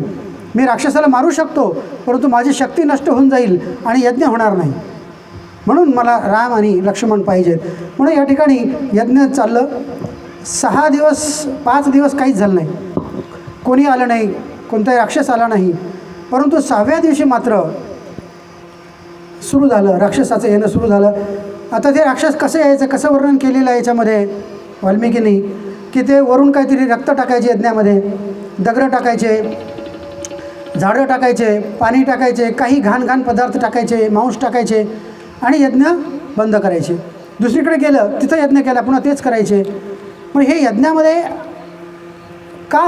मी राक्षसाला मारू शकतो, परंतु माझी शक्ती नष्ट होऊन जाईल आणि यज्ञ होणार नाही. म्हणून मला राम आणि लक्ष्मण पाहिजेत. म्हणून या ठिकाणी यज्ञ चाललं. 6 दिवस 5 दिवस काहीच झालं नाही, कोणी आलं नाही, कोणताही राक्षस आला नाही. परंतु 6व्या दिवशी मात्र सुरू झालं, राक्षसाचं येणं सुरू झालं. आता ते राक्षस कसं यायचं, कसं वर्णन केलेलं आहे याच्यामध्ये वाल्मिकींनी, की ते वरून काहीतरी रक्त टाकायचे यज्ञामध्ये, दगडं टाकायचे, झाडं टाकायचे, पाणी टाकायचे, काही घाण पदार्थ टाकायचे, मांस टाकायचे आणि यज्ञ बंद करायचे. दुसरीकडे गेलं तिथं यज्ञ केला, पुन्हा तेच करायचे. पण हे यज्ञामध्ये का,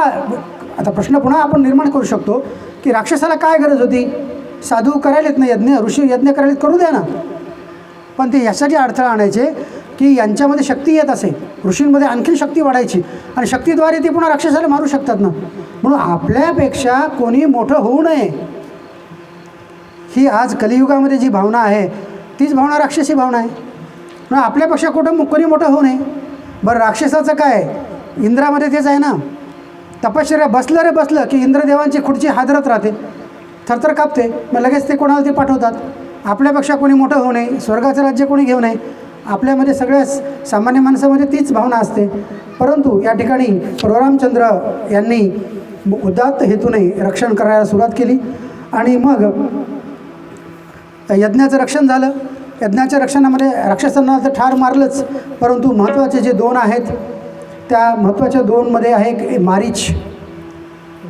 आता प्रश्न पुन्हा आपण निर्माण करू शकतो की राक्षसाला काय गरज होती, साधू करायलेत ना यज्ञ, ऋषी यज्ञ करायलेत, करू द्या ना. पण ते यासाठी अडथळा आणायचे की यांच्यामध्ये शक्ती येत असे, ऋषींमध्ये आणखी शक्ती वाढायची आणि शक्तीद्वारे ते पुन्हा राक्षसाला मारू शकतात ना. म्हणून आपल्यापेक्षा कोणी मोठं होऊ नये, ही आज कलियुगामध्ये जी भावना आहे तीच भावना राक्षसी भावना आहे. म्हणून आपल्यापेक्षा कोणी मोठं होऊ नये. बरं, राक्षसाचं काय, इंद्रामध्ये तेच आहे ना, तपश्चर्या बसलं की इंद्रदेवांची खुर्ची हादरत राहते, थरथर कापते, मग लगेच ते कोणाला ते पाठवतात. आपल्यापेक्षा कोणी मोठं होऊ नये, स्वर्गाचं राज्य कोणी घेऊ नये, आपल्यामध्ये सगळ्या सामान्य माणसामध्ये तीच भावना असते. परंतु या ठिकाणी प्रभुरामचंद्र यांनी उदात्त हेतूने रक्षण करायला सुरुवात केली आणि मग यज्ञाचं रक्षण झालं. यज्ञाच्या रक्षणामध्ये राक्षसांना तर ठार मारलंच, परंतु महत्त्वाचे जे 2 आहेत त्या महत्त्वाच्या 2मध्ये आहे एक मारीच,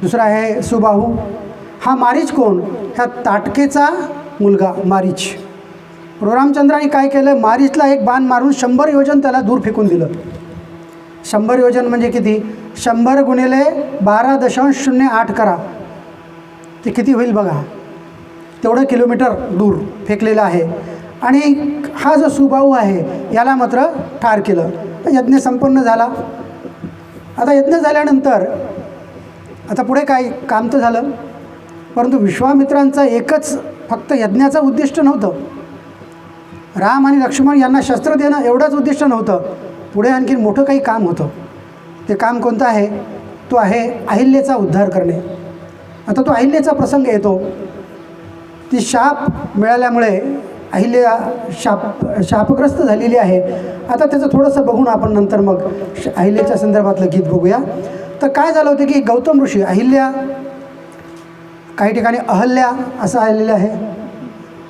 दुसरा आहे सुबाहू. हा मारीच कोण, ह्या ताटकेचा मुलगा मारीच. रामचंद्राने काय केलं, मारीचला एक बाण मारून 100 योजन त्याला दूर फेकून दिलं. 100 योजन म्हणजे किती, 100 गुणिले 12.08 करा, ते किती होईल बघा. तेवढं किलोमीटर दूर फेकलेलं आहे. आणि हा जो सुबाहू आहे याला मात्र ठार केलं. यज्ञ संपन्न झाला. आता यज्ञ झाल्यानंतर आता पुढे काय काम तर झालं, परंतु विश्वामित्रांचा एकच फक्त यज्ञाचं उद्दिष्ट नव्हतं. राम आणि लक्ष्मण यांना शस्त्र देणं एवढंच उद्दिष्ट नव्हतं. पुढे आणखी मोठं काही काम होतं. ते काम कोणतं आहे, तो आहे अहिल्याचा उद्धार करणे. आता तो अहिल्याचा प्रसंग येतो. ती शाप मिळाल्यामुळे अहिल्या शापग्रस्त झालेली आहे. आता त्याचं थोडंसं बघून आपण नंतर मग अहिल्याच्या संदर्भातलं गीत बघूया. तर काय झालं होतं की गौतम ऋषी, अहिल्या, काही ठिकाणी अहल्या असं आलेलं आहे,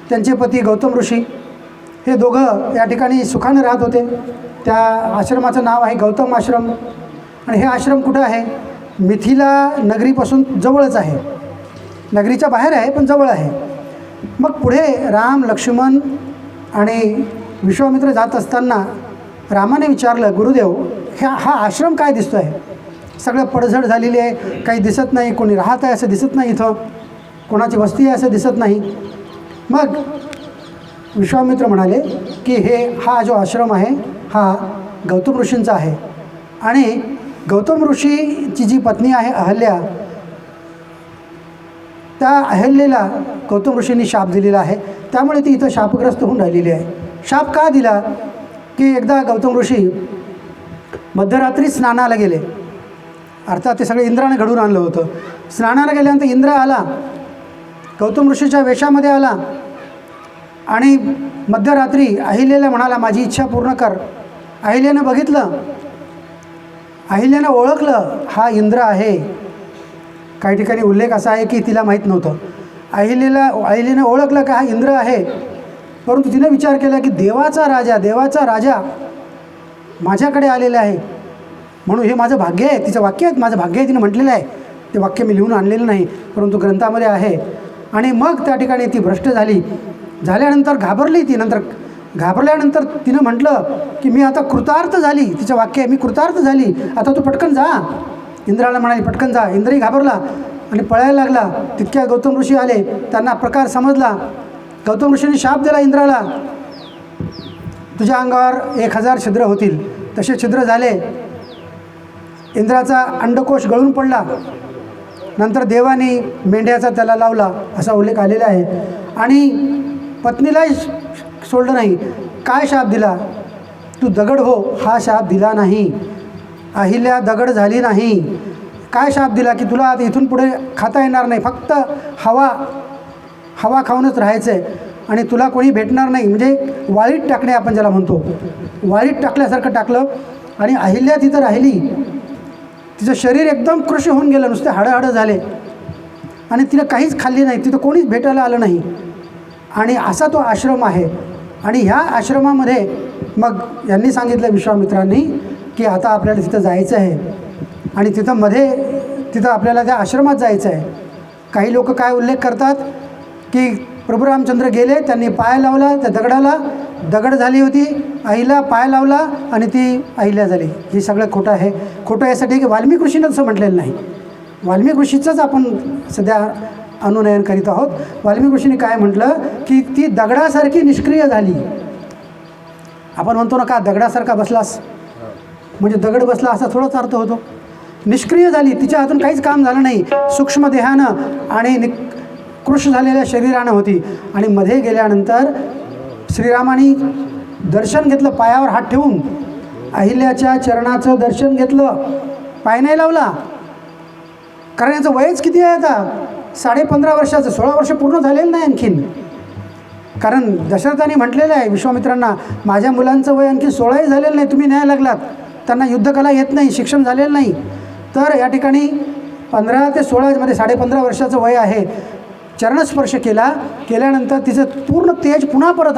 त्यांचे पती गौतम ऋषी, हे दोघं या ठिकाणी सुखानं राहत होते. त्या आश्रमाचं नाव आहे गौतम आश्रम. आणि हे आश्रम कुठं आहे, मिथिला नगरीपासून जवळच आहे. नगरीच्या बाहेर आहे पण जवळ आहे. मग पुढे राम, लक्ष्मण आणि विश्वामित्र जात असताना रामाने विचारलं, गुरुदेव हा आश्रम काय दिसतो आहे, सगळं पडझड झालेली आहे, काही दिसत नाही, कोणी राहत आहे असं दिसत नाही, इथं कोणाची वस्ती आहे असं दिसत नाही. मग विश्वामित्र म्हणाले की हा जो आश्रम आहे हा गौतम ऋषींचा आहे. आणि गौतम ऋषीची जी पत्नी आहे अहल्या, त्या अहल्येला गौतम ऋषींनी शाप दिलेला आहे. त्यामुळे ती इथं शापग्रस्त होऊन राहिलेली आहे. शाप का दिला की एकदा गौतम ऋषी मध्यरात्री स्नानाला गेले. अर्थात ते सगळे इंद्राने घडून आणलं होतं. स्नानाला गेल्यानंतर इंद्र आला, गौतम ऋषीच्या वेशामध्ये आला आणि मध्यरात्री अहिल्याला म्हणाला, माझी इच्छा पूर्ण कर. अहिल्यानं बघितलं, अहिल्यानं ओळखलं हा इंद्र आहे. काही ठिकाणी उल्लेख असा आहे की तिला माहीत नव्हतं. अहिल्यानं ओळखलं की हा इंद्र आहे. परंतु तिने विचार केला की देवाचा राजा माझ्याकडे आलेला आहे, म्हणून हे माझं भाग्य आहे. तिचं वाक्य आहे, माझं भाग्य आहे, तिने म्हटलेलं आहे. ते वाक्य मी लिहून आणलेलं नाही, परंतु ग्रंथामध्ये आहे. आणि मग त्या ठिकाणी ती भ्रष्ट झाल्यानंतर घाबरली ती. घाबरल्यानंतर तिनं म्हटलं की मी आता कृतार्थ झाली. तिचं वाक्य आहे, मी कृतार्थ झाली, आता तू पटकन जा. इंद्राला म्हणाली पटकन जा. इंद्रही घाबरला आणि पळायला लागला. तितक्या गौतम ऋषी आले, त्यांना प्रकार समजला. गौतम ऋषींनी शाप दिला इंद्राला, तुझ्या अंगावर 1000 छिद्र होतील. तसे छिद्र झाले. इंद्राचा अंडकोश गळून पडला. नंतर देवाने मेंढ्याचा त्याला लावला असा उल्लेख आलेला आहे. आणि पत्नीलाही सोडलं नाही. काय शाप दिला, तू दगड हो, हा शाप दिला नाही. अहिल्या दगड झाली नाही. काय शाप दिला की तुला आता इथून पुढे खाता येणार नाही, फक्त हवा खाऊनच राहायचं आहे आणि तुला कोणी भेटणार नाही. म्हणजे वाळीत टाकणे आपण ज्याला म्हणतो, वाळीत टाकल्यासारखं टाकलं. आणि अहिल्या तिथं राहिली. तिचं शरीर एकदम कृश होऊन गेलं, नुसते हाडं झाले. आणि तिनं काहीच खाल्ली नाही, तिथं कोणीच भेटायला आलं नाही. आणि असा तो आश्रम आहे. आणि ह्या आश्रमामध्ये मग यांनी सांगितलं विश्वामित्रांनी की आता आपल्याला तिथं जायचं आहे आणि तिथं आपल्याला त्या आश्रमात जायचं आहे. काही लोक काय उल्लेख करतात की प्रभू रामचंद्र गेले, त्यांनी पाय लावला त्या दगडाला, दगड झाली होती, आईला पाय लावला आणि ती अहिल्या झाली. हे सगळं खोटं आहे. खोटं यासाठी की वाल्मिक ऋषीनं असं म्हटलेलं नाही. वाल्मिक ऋषीचंच आपण सध्या अनुनयन करीत आहोत. वाल्मिक ऋषीने काय म्हटलं की ती दगडासारखी निष्क्रिय झाली. आपण म्हणतो ना का दगडासारखा बसलास, म्हणजे दगड बसला असा थोडाच अर्थ होतो. निष्क्रिय झाली, तिच्या हातून काहीच काम झालं नाही. सूक्ष्म देहानं आणि कृश झालेल्या शरीरानं होती. आणि मध्ये गेल्यानंतर श्रीरामाने दर्शन घेतलं, पायावर हात ठेवून अहिल्याच्या चरणाचं दर्शन घेतलं. पाय नाही लावला, कारण याचं वयच किती आहे आता, 15.5 वर्षाचं, 16 वर्ष पूर्ण झालेलं नाही आणखीन. कारण दशरथाने म्हटलेलं आहे विश्वामित्रांना, माझ्या मुलांचं वय आणखी 16ही झालेलं नाही, तुम्ही न्याय लागलात. त्यांना युद्धकला येत नाही, शिक्षण झालेलं नाही. तर या ठिकाणी 15 ते 16 मध्ये 15.5 वर्षाचं वय आहे. चरणस्पर्श केल्यानंतर तिचं पूर्ण तेज पुन्हा परत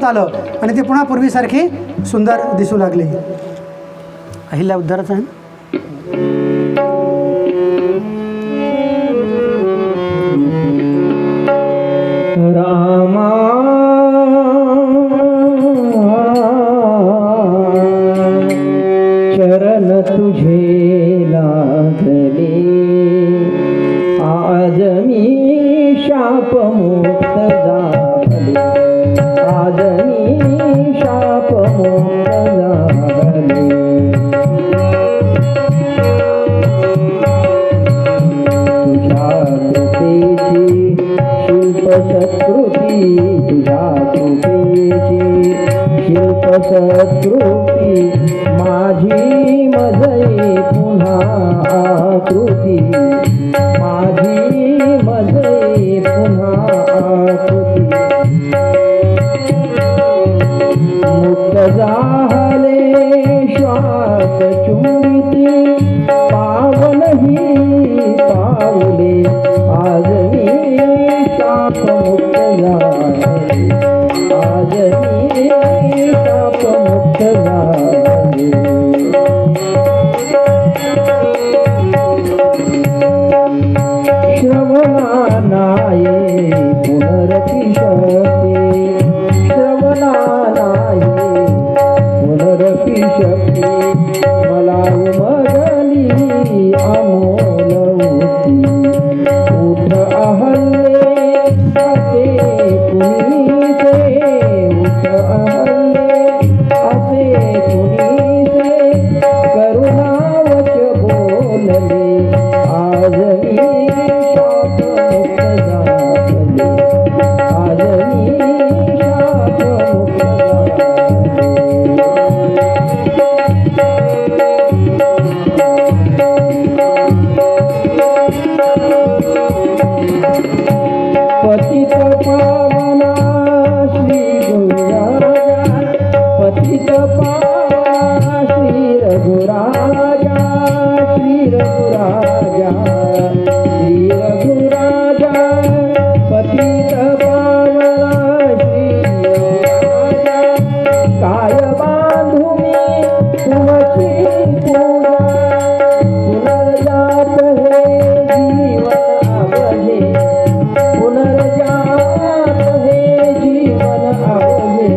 आलं आणि ते पुन्हा पूर्वीसारखी सुंदर दिसू लागले. अहिल्या उद्धारच आहे. रामा चरण तुझे लागले आज मी शापमुक्त झाले आज मी शापमुक्त झाले तुझ्या कृपेची शिल्पसत्कृती तुझ्या कृपेची शिल्पसत्कृती माझी मजई पुन्हा आकृती माझी मजई पुन्हा आकृती मुक्त झाले श्वास चुंबिती पावन ही पावले आज मी शापमुक्त झाले आज मी शापमुक्त झाले श्रवणानाये पुनरपि शक्ये श्रवणानाये पुनरपि शक्ये मला उमगली अमोलवती उठ अहल्ये असे कुणीसे उठ अहल्ये असे कुणीसे करुणावच बोलले आज मी शापमुक्त झाले आज मी शापमुक्त पतित पावना श्री गुरुराजा पतित पावना श्री रघुराजा श्री रघुराजा श्री रघुराजा पतित पावना श्री रघुराजा काय बांधू मी तुमची पूजा पुनर्जात हे जीवन अवघे पुनर्जात हे जीवन अवघे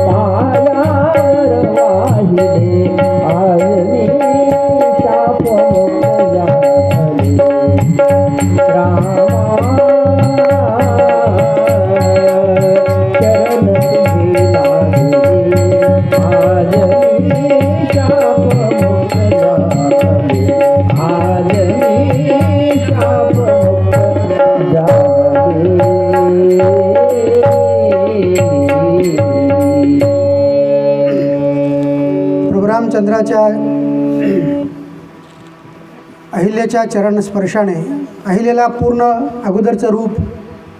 पायावर वाहिले आज मी शापमुक्त झाले रामा चरण तुझे लागले आज मी शापमुक्त झाले आज मी शापमुक्त प्रभू रामचंद्राच्या अहिल्याच्या चरण स्पर्शाने अहिल्याला पूर्ण अगोदरचं रूप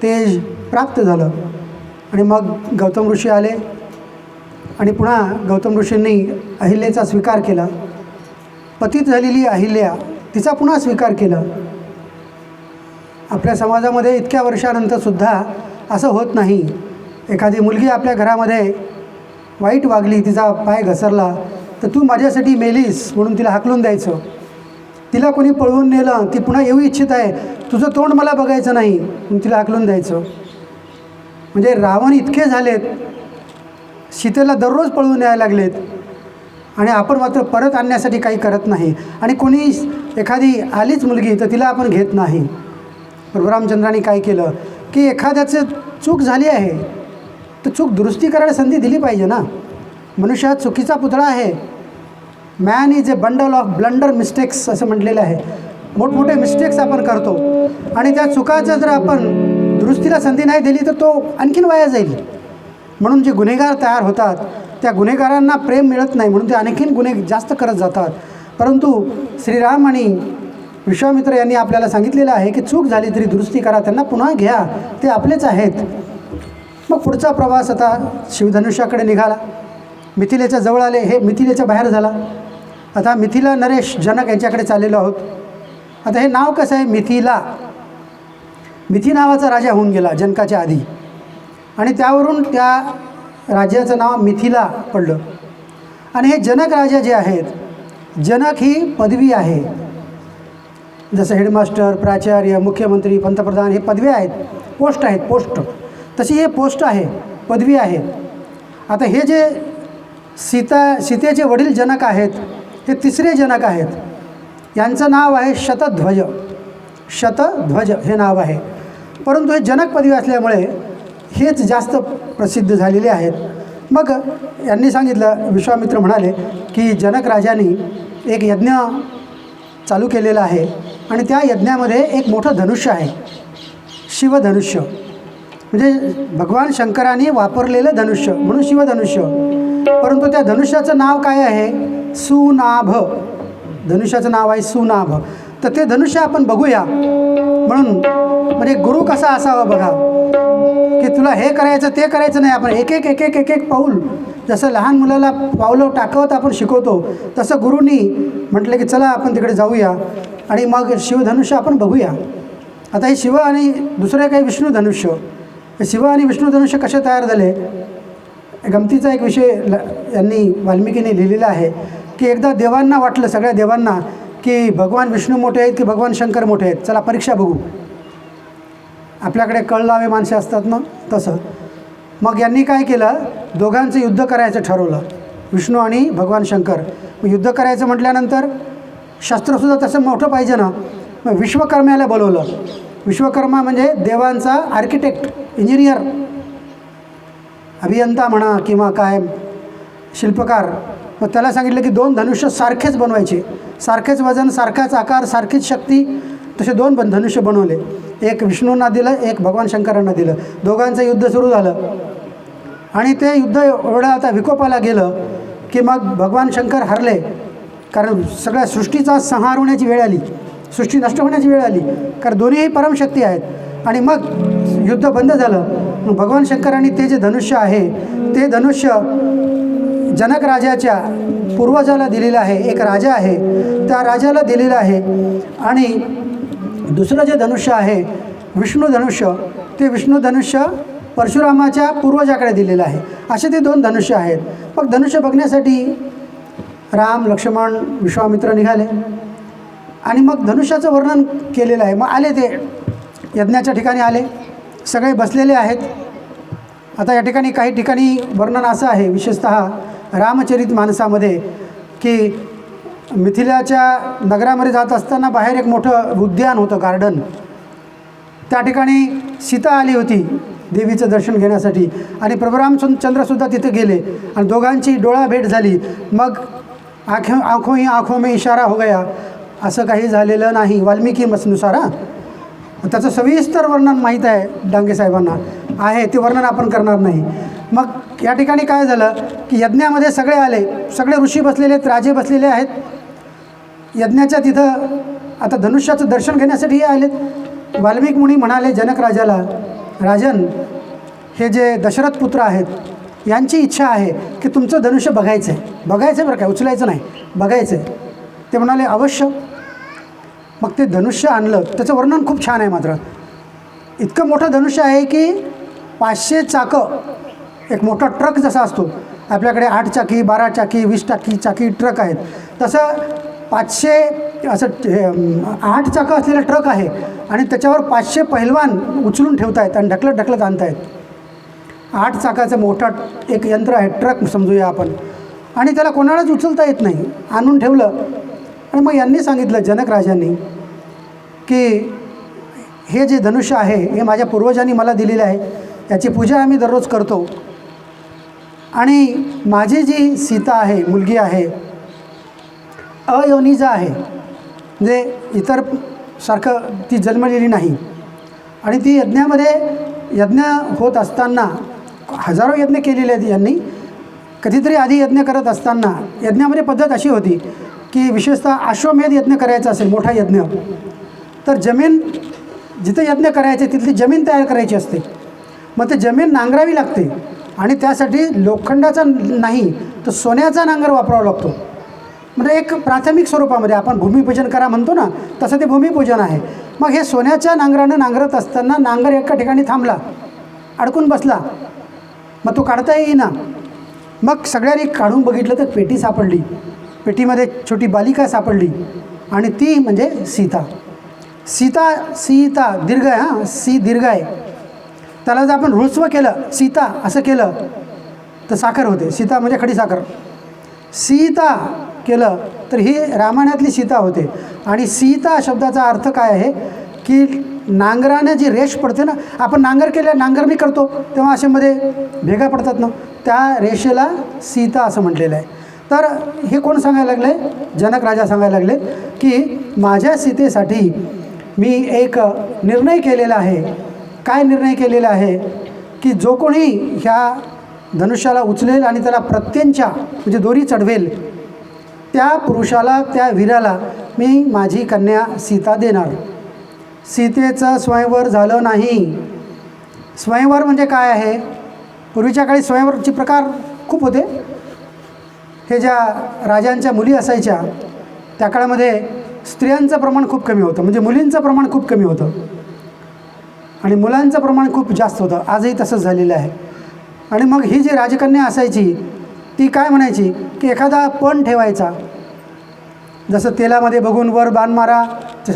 तेज प्राप्त झालं आणि मग गौतम ऋषी आले आणि पुन्हा गौतम ऋषींनी अहिल्याचा स्वीकार केला. पतित झालेली अहिल्या तिचा पुन्हा स्वीकार केला. आपल्या समाजामध्ये इतक्या वर्षानंतरसुद्धा असं होत नाही. एखादी मुलगी आपल्या घरामध्ये वाईट वागली, तिचा पाय घसरला, तर तू माझ्यासाठी मेलीस म्हणून तिला हाकलून द्यायचं. तिला कोणी पळवून नेलं, ती पुन्हा येऊ इच्छित आहे, तुझं तोंड मला बघायचं नाही म्हणून तिला हाकलून द्यायचं. म्हणजे रावण इतके झालेत, सीतेला दररोज पळवून यायला लागलेत आणि आपण मात्र परत आणण्यासाठी काही करत नाही. आणि कोणी एखादी आलीच मुलगी तर तिला आपण घेत नाही. प्रभू रामचंद्रांनी काय केलं की एखाद्याचं चूक झाली आहे तर चूक दुरुस्ती करायला संधी दिली पाहिजे ना. मनुष्य हा चुकीचा पुतळा आहे. Man is a bundle of blunder mistakes असं म्हटलेलं आहे. मोठमोठे मिस्टेक्स आपण करतो आणि त्या चुकाचं जर आपण दुरुस्तीला संधी नाही दिली तर तो आणखीन वाया जाईल. म्हणून जे गुन्हेगार तयार होतात त्या गुन्हेगारांना प्रेम मिळत नाही, म्हणून ते आणखीन गुन्हे जास्त करत जातात. परंतु श्रीराम आणि विश्वामित्र यांनी आपल्याला सांगितलेलं आहे की चूक झाली तरी दुरुस्ती करा, त्यांना पुन्हा घ्या, ते आपलेच आहेत. मग पुढचा प्रवास आता शिवधनुष्याकडे निघाला. मिथिलेच्या जवळ आले, हे मिथिलेच्या बाहेर झाला. आता मिथिला नरेश जनक यांच्याकडे चाललेलो आहोत. आता हे नाव कसं आहे मिथिला? मिथी नावाचा राजा होऊन गेला जनकाच्या आधी आणि त्यावरून त्या राज्याचं नाव मिथिला पडलं. आणि हे जनक राजा जे आहेत, जनक ही पदवी आहे. जसं हेडमास्टर, प्राचार्य, मुख्यमंत्री, पंतप्रधान हे पदव्या आहेत, पोस्ट आहेत, पोस्ट. तशी हे पोस्ट आहे, पदवी आहे. आता हे जे सीतेचे वडील जनक आहेत हे तिसरे जनक आहेत. यांचं नाव आहे शतध्वज. शतध्वज हे नाव आहे. परंतु हे जनक पदवी असल्यामुळे हेच जास्त प्रसिद्ध झालेले आहेत. मग यांनी सांगितलं, विश्वामित्र म्हणाले की जनक राजांनी एक यज्ञ चालू केलेला आहे आणि त्या यज्ञामध्ये एक मोठं धनुष्य आहे, शिवधनुष्य, म्हणजे भगवान शंकरांनी वापरलेलं धनुष्य म्हणून शिवधनुष्य. परंतु त्या धनुष्याचं नाव काय आहे? सुनाभ. धनुष्याचं नाव आहे सुनाभ. तर ते धनुष्य आपण बघूया म्हणून, म्हणजे गुरु कसा असावा बघा, की तुला हे करायचं ते करायचं नाही. आपण एक एक एक एक एक एक पाऊल, जसं लहान मुलाला पावलं टाकवत आपण शिकवतो, तसं गुरुनी म्हटलं की चला आपण तिकडे जाऊया आणि मग शिवधनुष्य आपण बघूया. आता हे शिव आणि दुसरे काही विष्णू धनुष्य, हे शिव आणि विष्णू धनुष्य कसे तयार झाले? गमतीचा एक विषय यांनी वाल्मिकीने लिहिलेला आहे की एकदा देवांना वाटलं, सगळ्या देवांना, की भगवान विष्णू मोठे आहेत की भगवान शंकर मोठे आहेत, चला परीक्षा बघू. आपल्याकडे कळलावे माणसे असतात ना, तसं. मग यांनी काय केलं, दोघांचं युद्ध करायचं ठरवलं, विष्णू आणि भगवान शंकर. मग युद्ध करायचं म्हटल्यानंतर शस्त्रसुद्धा तसं मोठं पाहिजे ना. मग विश्वकर्म्याला बोलवलं. विश्वकर्मा म्हणजे देवांचा आर्किटेक्ट, इंजिनियर, अभियंता म्हणा किंवा काय शिल्पकार. मग त्याला सांगितलं की 2 धनुष्य सारखेच बनवायचे, सारखेच वजन, सारखाच आकार, सारखीच शक्ती. तसे 2 धनुष्य बनवले. एक विष्णूंना दिलं, एक भगवान शंकरांना दिलं. दोघांचं युद्ध सुरू झालं आणि ते युद्ध एवढं आता विकोपाला गेलं की मग भगवान शंकर हरले, कारण सगळ्या सृष्टीचा संहार होण्याची वेळ आली, सृष्टी नष्ट होण्याची वेळ आली, कारण दोन्हीही परमशक्ती आहेत. आणि मग युद्ध बंद झालं. मग भगवान शंकरांनी ते जे धनुष्य आहे ते धनुष्य जनक राजाच्या पूर्वजाला दिलेलं आहे. एक राजा आहे, त्या राजाला दिलेलं आहे. आणि दुसरं जे धनुष्य आहे विष्णू धनुष्य, ते विष्णू धनुष्य परशुरामाच्या पूर्वजाकडे दिलेलं आहे. असे ते 2 धनुष्य आहेत. मग धनुष्य बघण्यासाठी राम, लक्ष्मण, विश्वामित्र निघाले आणि मग धनुष्याचं वर्णन केलेलं आहे. मग आले, ते यज्ञाच्या ठिकाणी आले, सगळे बसलेले आहेत. आता या ठिकाणी काही ठिकाणी वर्णन असं आहे, विशेषतः रामचरित मानसामध्ये, की मिथिलाच्या नगरामध्ये जात असताना बाहेर एक मोठं उद्यान होतं, गार्डन. त्या ठिकाणी सीता आली होती देवीचं दर्शन घेण्यासाठी आणि प्रभू रामचंद्रसुद्धा तिथे गेले आणि दोघांची डोळाभेट झाली. मग आँखों ही आँखों में इशारा हो गया, असं काही झालेलं नाही वाल्मिकी मसनुसार. त्याचं सविस्तर वर्णन माहीत आहे डांगे साहेबांना, आहे ते वर्णन आपण करणार नाही. मग या ठिकाणी काय झालं की यज्ञामध्ये सगळे आले, सगळे ऋषी बसलेले आहेत, राजे बसलेले आहेत यज्ञाच्या तिथं. आता धनुष्याचं दर्शन घेण्यासाठी आलेत. वाल्मिक मुनी म्हणाले जनक राजाला, राजन, हे जे दशरथ पुत्र आहेत यांची इच्छा आहे की तुमचं धनुष्य बघायचं आहे. बघायचं आहे बरं काय, उचलायचं नाही, बघायचं आहे. ते म्हणाले अवश्य. मग ते धनुष्य आणलं. त्याचं वर्णन खूप छान आहे. मात्र इतकं मोठं धनुष्य आहे की 500 चाकं, एक मोठा ट्रक जसा असतो आपल्याकडे 8 चाकी, 12 चाकी, 20 चाकी ट्रक आहेत, तसं 500 असं 8 चाकं असलेला ट्रक आहे आणि त्याच्यावर 500 पहिलवान उचलून ठेवत आहेत आणि ढकलत ढकलत आणत आहेत. 8 चाकाचं मोठा एक यंत्र आहे, ट्रक समजूया आपण, आणि त्याला कोणालाच उचलता येत नाही, आणून ठेवलं. आणि मग यांनी सांगितलं जनक राजांनी की हे जे धनुष्य आहे हे माझ्या पूर्वजांनी मला दिलेलं आहे, याची पूजा आम्ही दररोज करतो. आणि माझी जी सीता आहे, मुलगी आहे, अयोनिजा आहे, म्हणजे इतर सारखं ती जन्मलेली नाही. आणि ती यज्ञ होत असताना हजारो यज्ञ केलेले आहेत यांनी. कधीतरी आधी यज्ञ करत असताना यज्ञामध्ये पद्धत अशी होती की विशेषतः अश्वमेध यज्ञ करायचा असेल, मोठा यज्ञ, तर जमीन जिथे यज्ञ करायचे तिथली जमीन तयार करायची असते. मग ते जमीन नांगरावी लागते आणि त्यासाठी लोखंडाचा नाही तर सोन्याचा नांगर वापरावा लागतो. म्हणजे एक प्राथमिक स्वरूपामध्ये आपण भूमिपूजन करा म्हणतो ना, तसं ते भूमिपूजन आहे. मग हे सोन्याच्या नांगरानं नांगरत असताना नांगर एका ठिकाणी थांबला, अडकून बसला, मग तो काढता येईना. मग सगळ्यांनी काढून बघितलं तर पेटी सापडली. पेटीमध्ये छोटी बालिका सापडली आणि ती म्हणजे सीता. सीता दीर्घ आहे, हां, सी दीर्घ आहे. त्याला जर आपण ह्रस्व केलं, सीता असं केलं तर साखर होते. सीता म्हणजे खडी साखर. सीता केलं तर ही रामायणातली सीता होते. आणि सीता शब्दाचा अर्थ काय आहे की नांगराने जी रेष पडते ना, आपण नांगर केल्या नांगरणी करतो तेव्हा असे मध्ये भेगा पडतात ना, त्या रेषेला सीता असं म्हटलेलं आहे. तर हे कोण सांगायला लागले? जनक राजा सांगायला लागले की माझ्या सीतेसाठी मी एक निर्णय केलेला आहे. काय निर्णय केलेला आहे की जो कोणी ह्या धनुष्याला उचलेल आणि त्याला प्रत्यंच्या म्हणजे दोरी चढवेल त्या पुरुषाला, त्या वीराला मी माझी कन्या सीता देणार. सीतेचं स्वयंवर झालं नाही. स्वयंवर म्हणजे काय आहे? पूर्वीच्या काळी स्वयंवरचे प्रकार खूप होते. हे ज्या राजांच्या मुली असायच्या त्या काळामध्ये स्त्रियांचं प्रमाण खूप कमी होतं, म्हणजे मुलींचं प्रमाण खूप कमी होतं आणि मुलांचं प्रमाण खूप जास्त होतं. आजही तसंच झालेलं आहे. आणि मग ही जी राजकन्या असायची ती काय म्हणायची की एखादा पण ठेवायचा, जसं तेलामध्ये बघून वर बाण मारा,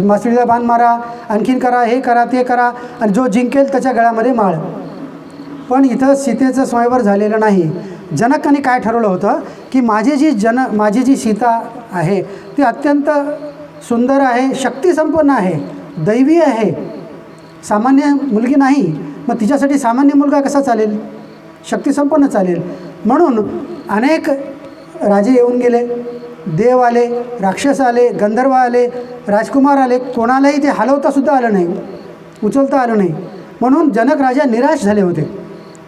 मासळीला बाण मारा, आणखीन करा, हे करा, ते करा, आणि जो जिंकेल त्याच्या गळ्यामध्ये माळ. पण इथं सीतेचं स्वयंवर झालेलं नाही. जनकाने काय ठरवलं होतं की माझी जी सीता आहे ती अत्यंत सुंदर आहे, शक्तिसंपन्न आहे, दैवी आहे, सामान्य मुलगी नाही. मग तिच्यासाठी सामान्य मुलगा कसा चालेल? शक्तिसंपन्न चालेल. म्हणून अनेक राजे येऊन गेले, देव आले, राक्षस आले, गंधर्व आले, राजकुमार आले, कोणालाही ते हलवतासुद्धा आलं नाही, उचलता आलं नाही. म्हणून जनक राजा निराश झाले होते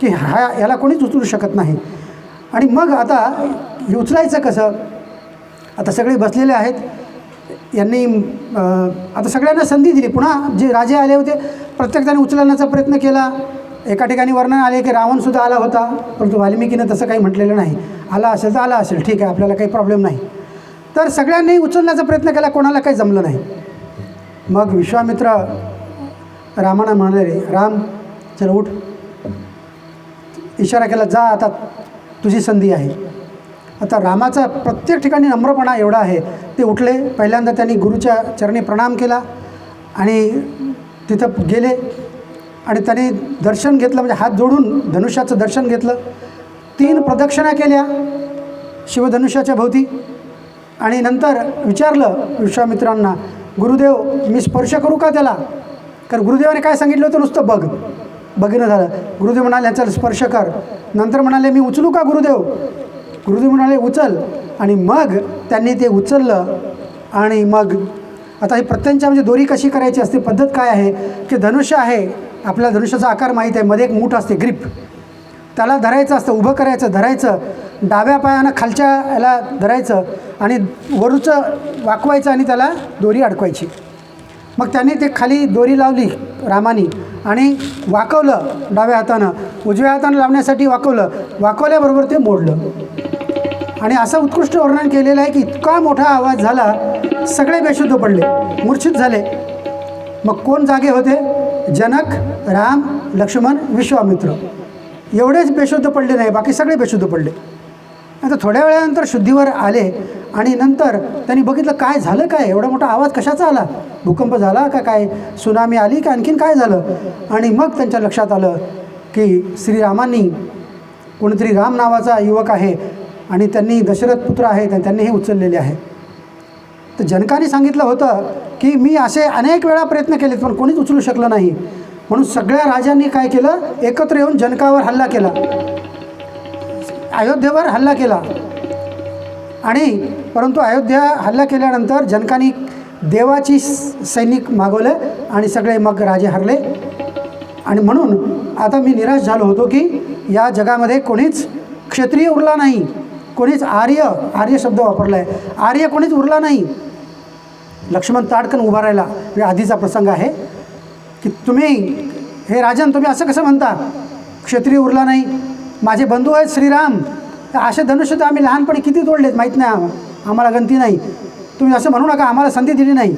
की याला कोणीच उचलू शकत नाही. आणि मग आता हे उचलायचं कसं? आता सगळे बसलेले आहेत, यांनी आता सगळ्यांना संधी दिली. पुन्हा जे राजे आले होते प्रत्येकाने उचलण्याचा प्रयत्न केला. एका ठिकाणी वर्णन आले की रावणसुद्धा आला होता, परंतु वाल्मिकीनं तसं काही म्हटलेलं नाही. आला असेल तर आला असेल, ठीक आहे, आपल्याला काही प्रॉब्लेम नाही. तर सगळ्यांनी उचलण्याचा प्रयत्न केला, कोणाला काही जमलं नाही. मग विश्वामित्र रामाना म्हणाले, राम चल उठ. इशारा केला, जा आता तुझी संधी आहे. आता रामाचा प्रत्येक ठिकाणी नम्रपणा एवढा आहे. ते उठले. पहिल्यांदा त्यांनी गुरुच्या चरणी प्रणाम केला आणि तिथं गेले आणि त्यांनी दर्शन घेतलं, म्हणजे हात जोडून धनुष्याचं दर्शन घेतलं. 3 प्रदक्षिणा केल्या शिवधनुष्याच्या भोवती आणि नंतर विचारलं विश्वामित्रांना, गुरुदेव मी स्पर्श करू का त्याला? कारण गुरुदेवाने काय सांगितलं होतं, नुसतं बघणं झालं. गुरुदेव म्हणाले ह्याचा स्पर्श कर. नंतर म्हणाले मी उचलू का गुरुदेव? गुरुदेव म्हणाले उचल. आणि मग त्यांनी ते उचललं. आणि मग आता ही प्रत्यंच्या म्हणजे दोरी कशी करायची असते, पद्धत काय आहे की धनुष्य आहे, आपल्या धनुष्याचा आकार माहीत आहे, मध्ये एक मूठ असते ग्रिप, त्याला धरायचं असतं, उभं करायचं, धरायचं, डाव्या पायानं खालच्या याला धरायचं आणि वरूचं वाकवायचं आणि त्याला दोरी अडकवायची. मग त्यांनी ते खाली दोरी लावली रामानी आणि वाकवलं डाव्या हातानं, उजव्या हातानं लावण्यासाठी वाकवलं, वाकवल्याबरोबर ते मोडलं. आणि असं उत्कृष्ट वर्णन केलेलं आहे की इतका मोठा आवाज झाला, सगळे बेशुद्ध पडले, मूर्छित झाले. मग कोण जागे होते? जनक, राम, लक्ष्मण, विश्वामित्र. एवढेच बेशुद्ध पडले नाही, बाकी सगळे बेशुद्ध पडले. आता थोड्या वेळानंतर शुद्धीवर आले आणि नंतर त्यांनी बघितलं काय झालं, काय एवढा मोठा आवाज कशाचा आला, भूकंप झाला का काय, सुनामी आली का आणखीन काय झालं. आणि मग त्यांच्या लक्षात आलं की श्रीरामांनी, कोणीतरी राम नावाचा युवक आहे आणि त्यांनी दशरथ पुत्र आहेत आणि त्यांनी हे उचललेले आहे. तर जनकाने सांगितलं होतं की मी असे अनेक वेळा प्रयत्न केलेत पण कोणीच उचलू शकलं नाही. म्हणून सगळ्या राजांनी काय केलं, एकत्र येऊन जनकावर हल्ला केला, अयोध्येवर हल्ला केला. आणि परंतु अयोध्या हल्ला केल्यानंतर जनकाने देवाची सैनिक मागवले आणि सगळे मग राजे हरले. आणि म्हणून आता मी निराश झालो होतो की या जगामध्ये कोणीच क्षत्रिय उरला नाही, कोणीच आर्य शब्द वापरला आहे, आर्य कोणीच उरला नाही. लक्ष्मण ताडकन उभा राहिला. हे आधीचा प्रसंग आहे की तुम्ही हे राजन तुम्ही असं कसं म्हणता, क्षत्रिय उरला नाही, माझे बंधू आहेत श्रीराम, असे धनुष्य तर आम्ही लहानपणी किती तोडलेत माहीत नाही, आम्हाला गंती नाही, तुम्ही असं म्हणू नका, आम्हाला संधी दिली नाही.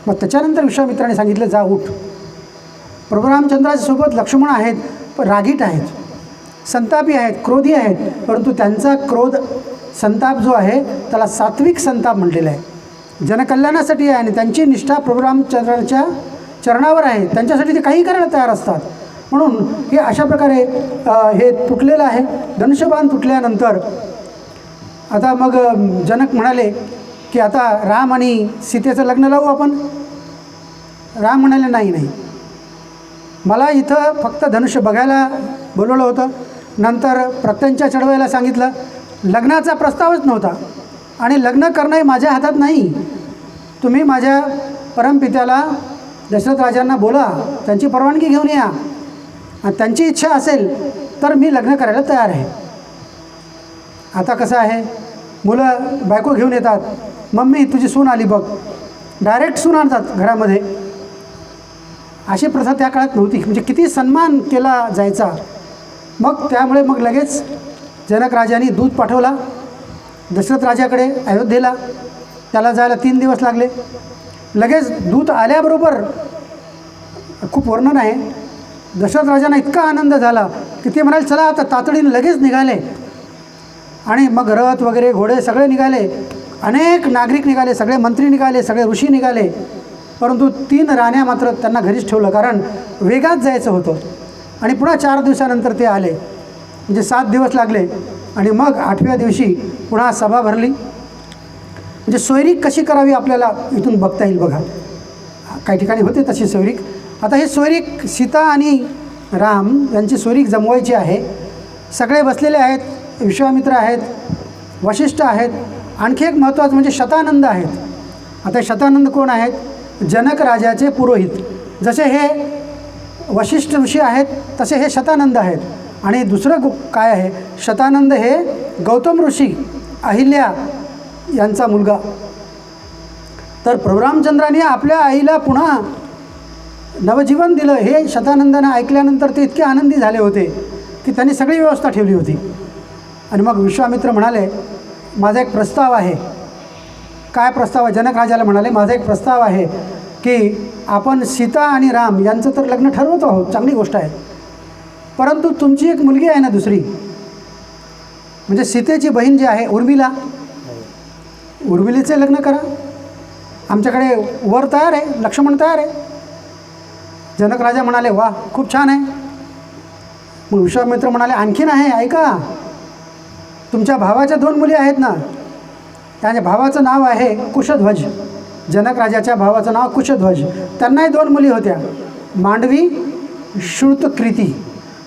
मग त्याच्यानंतर विश्वामित्राने सांगितलं जा उठ. प्रभू रामचंद्रासोबत लक्ष्मण आहेत, पण रागीट आहेत, संतापी आहेत, क्रोधी आहेत. परंतु त्यांचा क्रोध संताप जो आहे त्याला सात्विक संताप म्हटलेला आहे, जनकल्याणासाठी आहे आणि त्यांची निष्ठा प्रभू रामचंद्राच्या चरणावर आहे, त्यांच्यासाठी ते काही करायला तयार असतात. म्हणून हे अशा प्रकारे हे तुटलेलं आहे. धनुष्यबाण तुटल्यानंतर आता मग जनक म्हणाले की आता राम आणि सीतेचं लग्न लावू आपण. राम म्हणाले नाही नाही, मला इथं फक्त धनुष्य बघायला बोलवलं होतं. नंतर प्रत्यंच्या चढवायला सांगितलं. लग्नाचा प्रस्तावच नव्हता आणि लग्न करणं हे माझ्या हातात नाही. तुम्ही माझ्या परमपित्याला दशरथ राजांना बोला, त्यांची परवानगी घेऊन या आणि त्यांची इच्छा असेल तर मी लग्न करायला तयार आहे. आता कसं आहे, मुलं बायको घेऊन येतात, मम्मी तुझी सून आली बघ, डायरेक्ट सून आणतात घरामध्ये. अशी प्रथा त्या काळात नव्हती, म्हणजे किती सन्मान केला जायचा. मग त्यामुळे मग लगेच जनक राजांनी दूत पाठवला दशरथ राजाकडे अयोध्येला. त्याला जायला 3 दिवस लागले. लगेच दूत आल्याबरोबर खूप वर्णन आहे. दशरथ राजांना इतका आनंद झाला की ते म्हणाले चला आता तातडीने लगेच निघाले. आणि मग रथ वगैरे घोडे सगळे निघाले, अनेक नागरिक निघाले, सगळे मंत्री निघाले, सगळे ऋषी निघाले. परंतु 3 राण्या मात्र त्यांना घरीच ठेवलं, कारण वेगात जायचं होतं. आणि पुन्हा 4 दिवसानंतर ते आले, म्हणजे 7 दिवस लागले. आणि मग 8व्या दिवशी पुन्हा सभा भरली. म्हणजे सोयरीक कशी करावी आपल्याला इथून बघता येईल बघा. काही ठिकाणी होते तशी सोयरीक. आता हे सोयरीक सीता आणि राम यांची सोयरीक जमवायची आहे. सगळे बसलेले आहेत. विश्वामित्र आहेत, वशिष्ठ आहेत, आणखी एक महत्त्वाचं म्हणजे शतानंद आहेत. आता शतानंद कोण आहेत? जनक राजाचे पुरोहित. जसे हे वशिष्ठ ऋषी आहेत तसे हे शतानंद आहेत. आणि दुसरं काय आहे, शतानंद हे गौतम ऋषी अहिल्या यांचा मुलगा. तर प्रभू रामचंद्राने आपल्या आईला पुन्हा नवजीवन दिलं हे शतानंदाने ऐकल्यानंतर ते इतके आनंदी झाले होते की त्यांनी सगळी व्यवस्था ठेवली होती. आणि मग विश्वामित्र म्हणाले माझा एक प्रस्ताव आहे. काय प्रस्ताव आहे? जनक राजाला म्हणाले माझा एक प्रस्ताव आहे की आपण सीता आणि राम यांचं तर लग्न ठरवत आहोत, चांगली गोष्ट आहे. परंतु तुमची एक मुलगी आहे ना दुसरी, म्हणजे सीतेची बहीण जी आहे उर्मिला, उर्मिलेचे लग्न करा. आमच्याकडे वर तयार आहे, लक्ष्मण तयार आहे. जनक राजा म्हणाले वा खूप छान आहे. मग विश्वामित्र म्हणाले आणखीन आहे, ऐका, तुमच्या भावाच्या 2 मुली आहेत ना, त्याच्या भावाचं नाव आहे कुशध्वज. जनक राजाच्या भावाचं नाव कुशध्वज. त्यांनाही 2 मुली होत्या, मांडवी, श्रुतकीर्ती.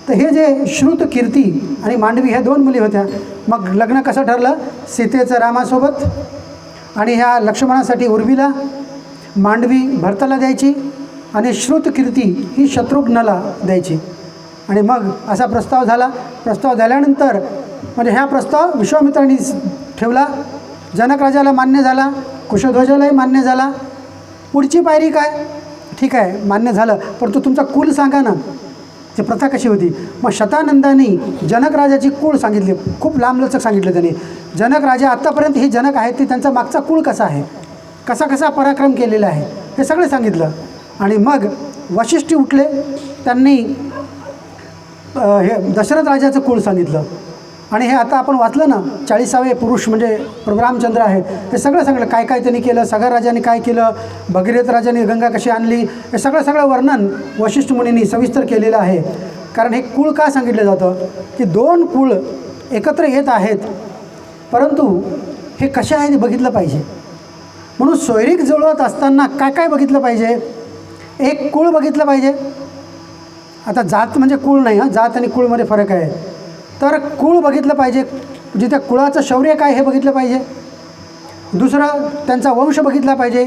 तर हे जे श्रुतकीर्ती आणि मांडवी ह्या 2 मुली होत्या. मग लग्न कसं ठरलं? सीतेचं रामासोबत आणि ह्या लक्ष्मणासाठी उर्मिला, मांडवी भरताला द्यायची आणि श्रुतकीर्ती ही शत्रुघ्नला द्यायची. आणि मग असा प्रस्ताव झाला. प्रस्ताव झाल्यानंतर म्हणजे ह्या प्रस्ताव विश्वामित्रांनी ठेवला. जनक राजाला मान्य झाला, कुशध्वजालाही मान्य झाला. पुढची पायरी काय? ठीक आहे मान्य झालं, परंतु तुमचा कुल सांगा ना. ती प्रथा कशी होती? मग शतानंदांनी जनक राजाची कुळ सांगितली, खूप लांबलचक सांगितलं त्यांनी. जनक राजा आत्तापर्यंत हे जनक आहेत ते त्यांचा मागचा कुळ कसा आहे, कसा कसा पराक्रम केलेला आहे हे सगळं सांगितलं. आणि मग वशिष्ठी उठले, त्यांनी हे दशरथ राजाचं कुळ सांगितलं. आणि हे आता आपण वाचलं ना, 40वे पुरुष म्हणजे प्रभू रामचंद्र आहेत, हे सगळं सांगितलं काय काय त्यांनी केलं, सगर राजाने काय केलं, भगीरथ राजाने गंगा कशी आणली, हे सगळं वर्णन वशिष्ठ मुनींनी सविस्तर केलेलं आहे. कारण हे कुळ का सांगितलं जातं की 2 कुळ एकत्र येत आहेत, परंतु हे कसे आहे ते बघितलं पाहिजे. म्हणून सोयरीक जुळवत असताना काय काय बघितलं पाहिजे? एक कुळ बघितलं पाहिजे. आता जात म्हणजे कुळ नाही, जात आणि कुळमध्ये फरक आहे. तर कुळ बघितलं पाहिजे, म्हणजे त्या कुळाचं शौर्य काय हे बघितलं पाहिजे. दुसरं त्यांचा वंश बघितला पाहिजे,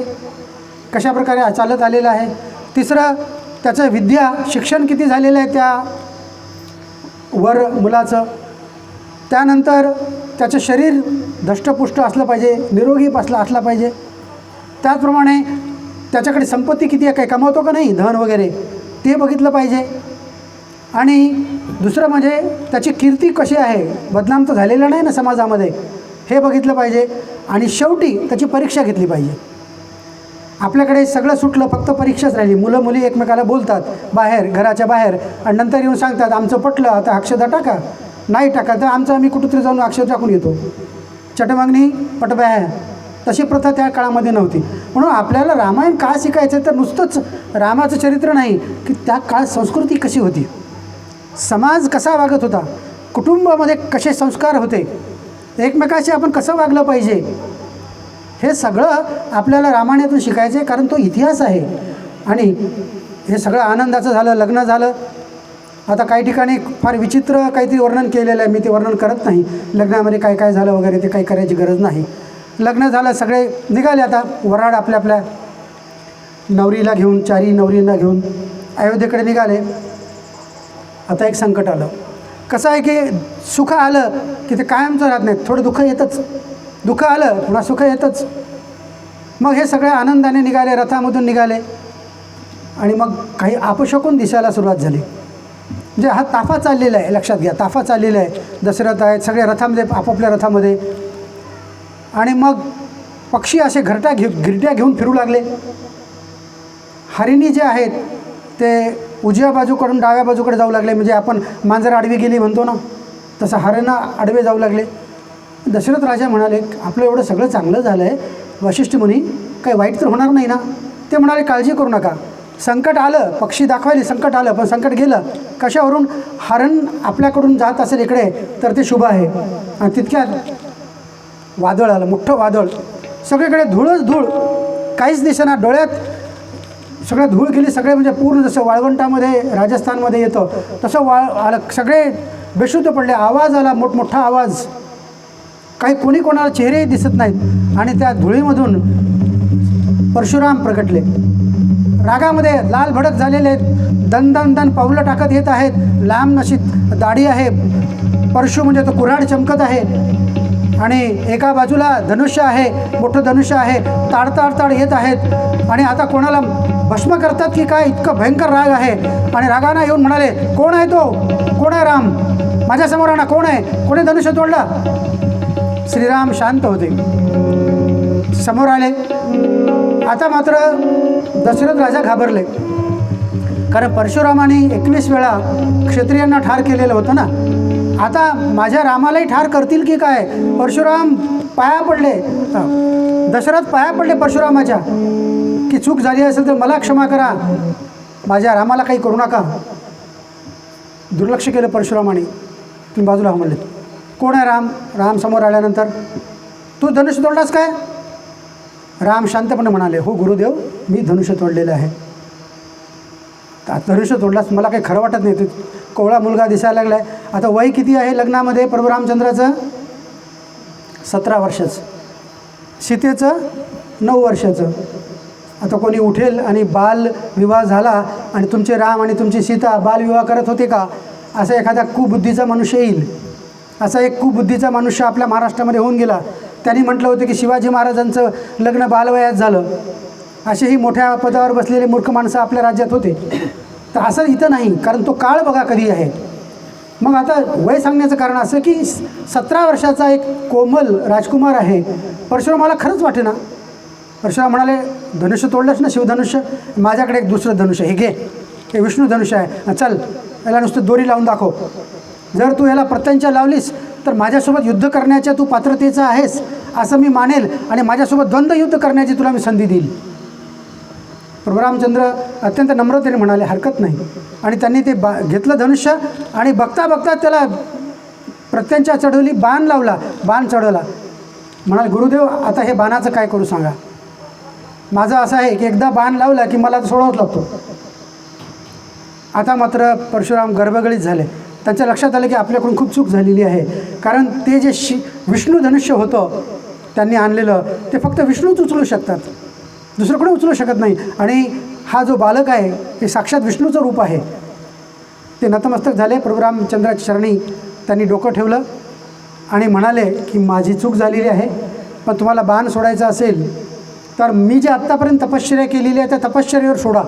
कशाप्रकारे चालत आलेला आहे. तिसरं त्याचं विद्या शिक्षण किती झालेलं आहे त्या वर मुलाचं. त्यानंतर त्याचं शरीर धष्टपुष्ट असलं पाहिजे, निरोगी असला पाहिजे. त्याचप्रमाणे त्याच्याकडे संपत्ती किती आहे, काय कमावतो का नाही, धन वगैरे ते बघितलं पाहिजे. आणि दुसरं म्हणजे त्याची कीर्ती कशी आहे, बदनाम तर झालेला नाही ना समाजामध्ये, हे बघितलं पाहिजे. आणि शेवटी त्याची परीक्षा घेतली पाहिजे. आपल्याकडे सगळं सुटलं, फक्त परीक्षाच राहिली. मुलं मुली एकमेकाला बोलतात बाहेर, घराच्या बाहेर, आणि नंतर येऊन सांगतात आमचं पटलं, आता अक्षता टाका, नाही टाका तर आमचं आम्ही कुठंतरी जाऊन अक्षर टाकून येतो. चटमागणी पटब्या, तशी प्रथा त्या काळामध्ये नव्हती. म्हणून आपल्याला रामायण का शिकायचं तर नुसतंच रामाचं चरित्र नाही, की त्या काळात संस्कृती कशी होती, समाज कसा वागत होता, कुटुंबामध्ये कसे संस्कार होते, एकमेकाशी आपण कसं वागलं पाहिजे, हे सगळं आपल्याला रामायणातून शिकायचं आहे, कारण तो इतिहास आहे. आणि हे सगळं आनंदाचं झालं, लग्न झालं. आता काही ठिकाणी फार विचित्र काहीतरी वर्णन केलेलं आहे, मी ते वर्णन करत नाही. लग्नामध्ये काय काय झालं वगैरे ते काही करायची गरज नाही. लग्न झालं, सगळे निघाले आता वऱ्हाड आपल्या आपल्या नवरीला घेऊन, चारी नवरींना घेऊन अयोध्येकडे निघाले. आता एक संकट आलं. कसं आहे की सुख आलं की ते कायमचं राहत नाही, थोडं दुःख येतंच. दुःख आलं पुन्हा सुख येतंच. मग हे सगळे आनंदाने निघाले, रथामधून निघाले. आणि मग काही अपशकून दिसायला सुरुवात झाली. म्हणजे हा ताफा चाललेला आहे, लक्षात घ्या, ताफा चाललेला आहे. दशरथ आहेत सगळे रथामध्ये, आपापल्या रथामध्ये. आणि मग पक्षी असे गिरट्या घेऊन फिरू लागले. हरिणी जे आहेत ते उजव्या बाजूकडून डाव्या बाजूकडे जाऊ लागले. म्हणजे आपण मांजर आडवी गेली म्हणतो ना, तसं हरणं आडवे जाऊ लागले. दशरथ राजा म्हणाले, आपलं एवढं सगळं चांगलं झालं आहे, वशिष्ठ मुनी काही वाईट तर होणार नाही ना. ते म्हणाले, काळजी करू नका. संकट आलं, पक्षी दाखवायले संकट आलं, पण संकट गेलं. कशावरून? हरण आपल्याकडून जात असेल इकडे तर ते शुभ आहे. आणि तितक्यात वादळ आलं, मोठं वादळ. सगळीकडे धूळच धूळ, काहीच दिसेना. डोळ्यात सगळं धूळ गेली. सगळे म्हणजे पूर्ण जसं वाळवंटामध्ये राजस्थानमध्ये येतं तसं आलं. सगळे बेशुद्ध पडले. आवाज आला, मोठमोठा आवाज. काही कोणी कोणाला चेहरेही दिसत नाहीत. आणि त्या धुळीमधून परशुराम प्रगटले. रागामध्ये लाल भडक झालेले आहेत, दन दन दन पावलं टाकत येत आहेत. लांब अशी दाढी आहे. परशु म्हणजे तो कुऱ्हाड चमकत आहे. आणि एका बाजूला धनुष्य आहे, मोठं धनुष्य आहे. ताड येत आहेत. आणि आता कोणाला भस्म करतात की काय, इतकं भयंकर राग आहे. आणि रागानं येऊन म्हणाले, कोण आहे तो? कोण आहे राम? माझ्यासमोर आणा, कोण आहे? कोणी धनुष्य तोडला? श्रीराम शांत होते, समोर आले. आता मात्र दशरथ राजा घाबरले, कारण परशुरामाने 21 वेळा क्षत्रियांना ठार केलेलं होतं ना. आता माझ्या रामालाही ठार करतील की काय? परशुराम पाया पडले. दशरथ पाया पडले परशुरामाच्या, की चूक झाली असेल तर मला क्षमा करा, माझ्या रामाला काही करू नका. दुर्लक्ष केलं परशुरामाने. तुम्ही बाजूला हो म्हणले. कोण आहे राम? राम समोर आल्यानंतर, तू धनुष्य तोडलास काय? राम शांतपणे म्हणाले, हो गुरुदेव, मी धनुष्य तोडलेलं आहे. धनुष्य तोडलास? मला काही खरं वाटत नाही. तू कोवळा मुलगा दिसायला लागला आहे. आता वय किती आहे लग्नामध्ये प्रभू रामचंद्राचं? 17 वर्षाचं. सीतेचं 9 वर्षाचं. आता कोणी उठेल आणि बालविवाह झाला आणि तुमचे राम आणि तुमची सीता बालविवाह करत होते का? असा एखादा कुबुद्धीचा मनुष्य येईल. असा एक कुबुद्धीचा मनुष्य आपल्या महाराष्ट्रामध्ये होऊन गेला. त्यांनी म्हटलं होतं की शिवाजी महाराजांचं लग्न बालवयात झालं. असेही मोठ्या पदावर बसलेले मूर्ख माणसं आपल्या राज्यात होते. तर असं इथं नाही, कारण तो काळ बघा कधी आहे. मग आता वय सांगण्याचं कारण असं की 17 वर्षाचा एक कोमल राजकुमार आहे. परशुरामाला खरंच वाटे ना. परशुराम म्हणाले, धनुष्य तोडलंच ना, शिवधनुष्य? माझ्याकडे एक दुसरं धनुष्य, हे घे, हे विष्णू धनुष्य आहे. चल, याला नुसतं दोरी लावून दाखव. जर तू याला प्रत्यंचा लावलीस तर माझ्यासोबत युद्ध करण्याच्या तू पात्रतेचा आहेस असं मी मानेल, आणि माझ्यासोबत द्वंद्व युद्ध करण्याची तुला मी संधी देईल. प्रभू रामचंद्र अत्यंत नम्रतेने म्हणाले, हरकत नाही. आणि त्यांनी ते घेतलं धनुष्य, आणि बघता बघता त्याला प्रत्यंचा चढवली, बाण लावला, बाण चढवला. म्हणाले, गुरुदेव, आता हे बाणाचं काय करू सांगा. माझं असं आहे की एकदा बाण लावला की मला सोडावंच लागतो. आता मात्र परशुराम गर्भगळीत झाले. त्यांच्या लक्षात आलं की आपल्याकडून खूप चूक झालेली आहे, कारण ते जे विष्णू धनुष्य होतं त्यांनी आणलेलं, ते फक्त विष्णूच उचलू शकतात, दुसरं कोणी उचलू शकत नाही. आणि हा जो बालक आहे हे साक्षात विष्णूचं रूप आहे. ते नतमस्तक झाले प्रभू रामचंद्राच्या चरणी. त्यांनी डोकं ठेवलं आणि म्हणाले की माझी चूक झालेली आहे, पण तुम्हाला बाण सोडायचं असेल तर मी जे आत्तापर्यंत तपश्चर्या केलेली आहे त्या तपश्चर्येवर सोडा.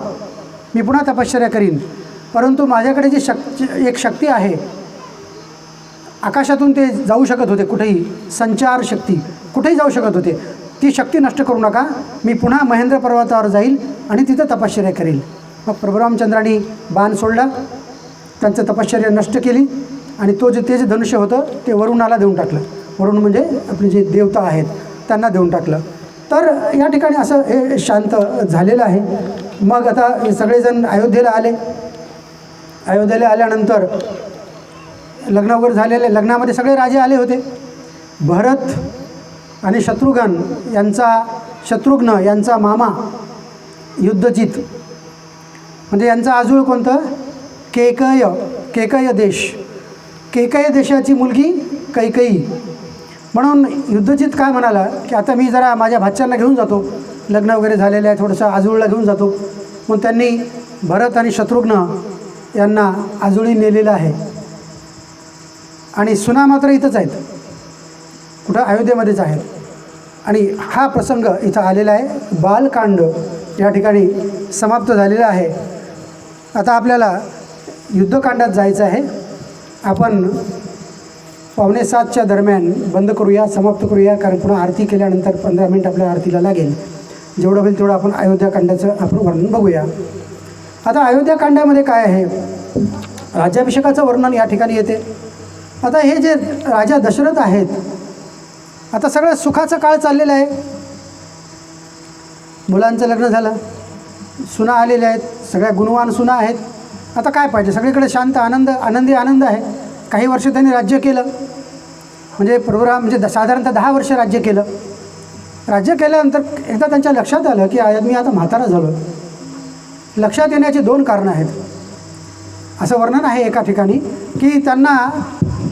मी पुन्हा तपश्चर्या करीन, परंतु माझ्याकडे जी एक शक्ती आहे, आकाशातून ते जाऊ शकत होते कुठेही, संचार शक्ती, कुठेही जाऊ शकत होते. ती शक्ती नष्ट करू नका. मी पुन्हा महेंद्र पर्वतावर जाईल आणि तिथं तपश्चर्या करील. मग प्रभू रामचंद्रांनी बाण सोडला, त्यांचं तपश्चर्या नष्ट केली, आणि ते जे धनुष्य होतं ते वरुणाला देऊन टाकलं. वरुण म्हणजे आपले जे देवता आहेत त्यांना देऊन टाकलं. तर या ठिकाणी असं हे शांत झालेलं आहे. मग आता हे सगळेजण अयोध्येला आले. अयोध्येला आल्यानंतर लग्न वगैरे झालेले, लग्नामध्ये सगळे राजे आले होते. भरत आणि शत्रुघ्न यांचा मामा युद्धजित, म्हणजे यांचा आजूळ कोणतं? केकय देश, केकय देशाची मुलगी कैकई. म्हणून युद्धजित काय म्हणाला की आता मी जरा माझ्या भाच्यांना घेऊन जातो, लग्न वगैरे झालेलं आहे, थोडंसं आजूळला घेऊन जातो. मग त्यांनी भरत आणि शत्रुघ्न यांना आजोळी नेलेलं आहे. आणि सुना मात्र इथंच आहेत, कुठं? अयोध्येमध्येच आहेत. आणि हा प्रसंग इथं आलेला आहे. बालकांड या ठिकाणी समाप्त झालेला आहे. आता आपल्याला युद्धकांडात जायचं आहे. आपण 6:45च्या दरम्यान बंद करूया, समाप्त करूया, कारण पुन्हा आरती केल्यानंतर 15 मिनिट आपल्या आरतीला लागेल. जेवढं होईल तेवढं आपण अयोध्याकांडाचं आपण वर्णन बघूया. आता अयोध्याकांडामध्ये काय आहे? राज्याभिषेकाचं वर्णन या ठिकाणी येते. आता हे जे राजा दशरथ आहेत, आता सगळं सुखाचा काळ चाललेला आहे. मुलांचं लग्न झालं, सुना आलेल्या आहेत, सगळ्या गुणवान सुना आहेत. आता काय पाहिजे? सगळीकडे शांत आनंदी आनंद आहे. काही वर्ष त्यांनी राज्य केलं, म्हणजे प्रोग्राम म्हणजे साधारणतः 10 वर्ष राज्य केलं. राज्य केल्यानंतर एकदा त्यांच्या लक्षात आलं की मी आता म्हातारा झालो. लक्षात येण्याची 2 कारणं आहेत. असं वर्णन आहे एका ठिकाणी की त्यांना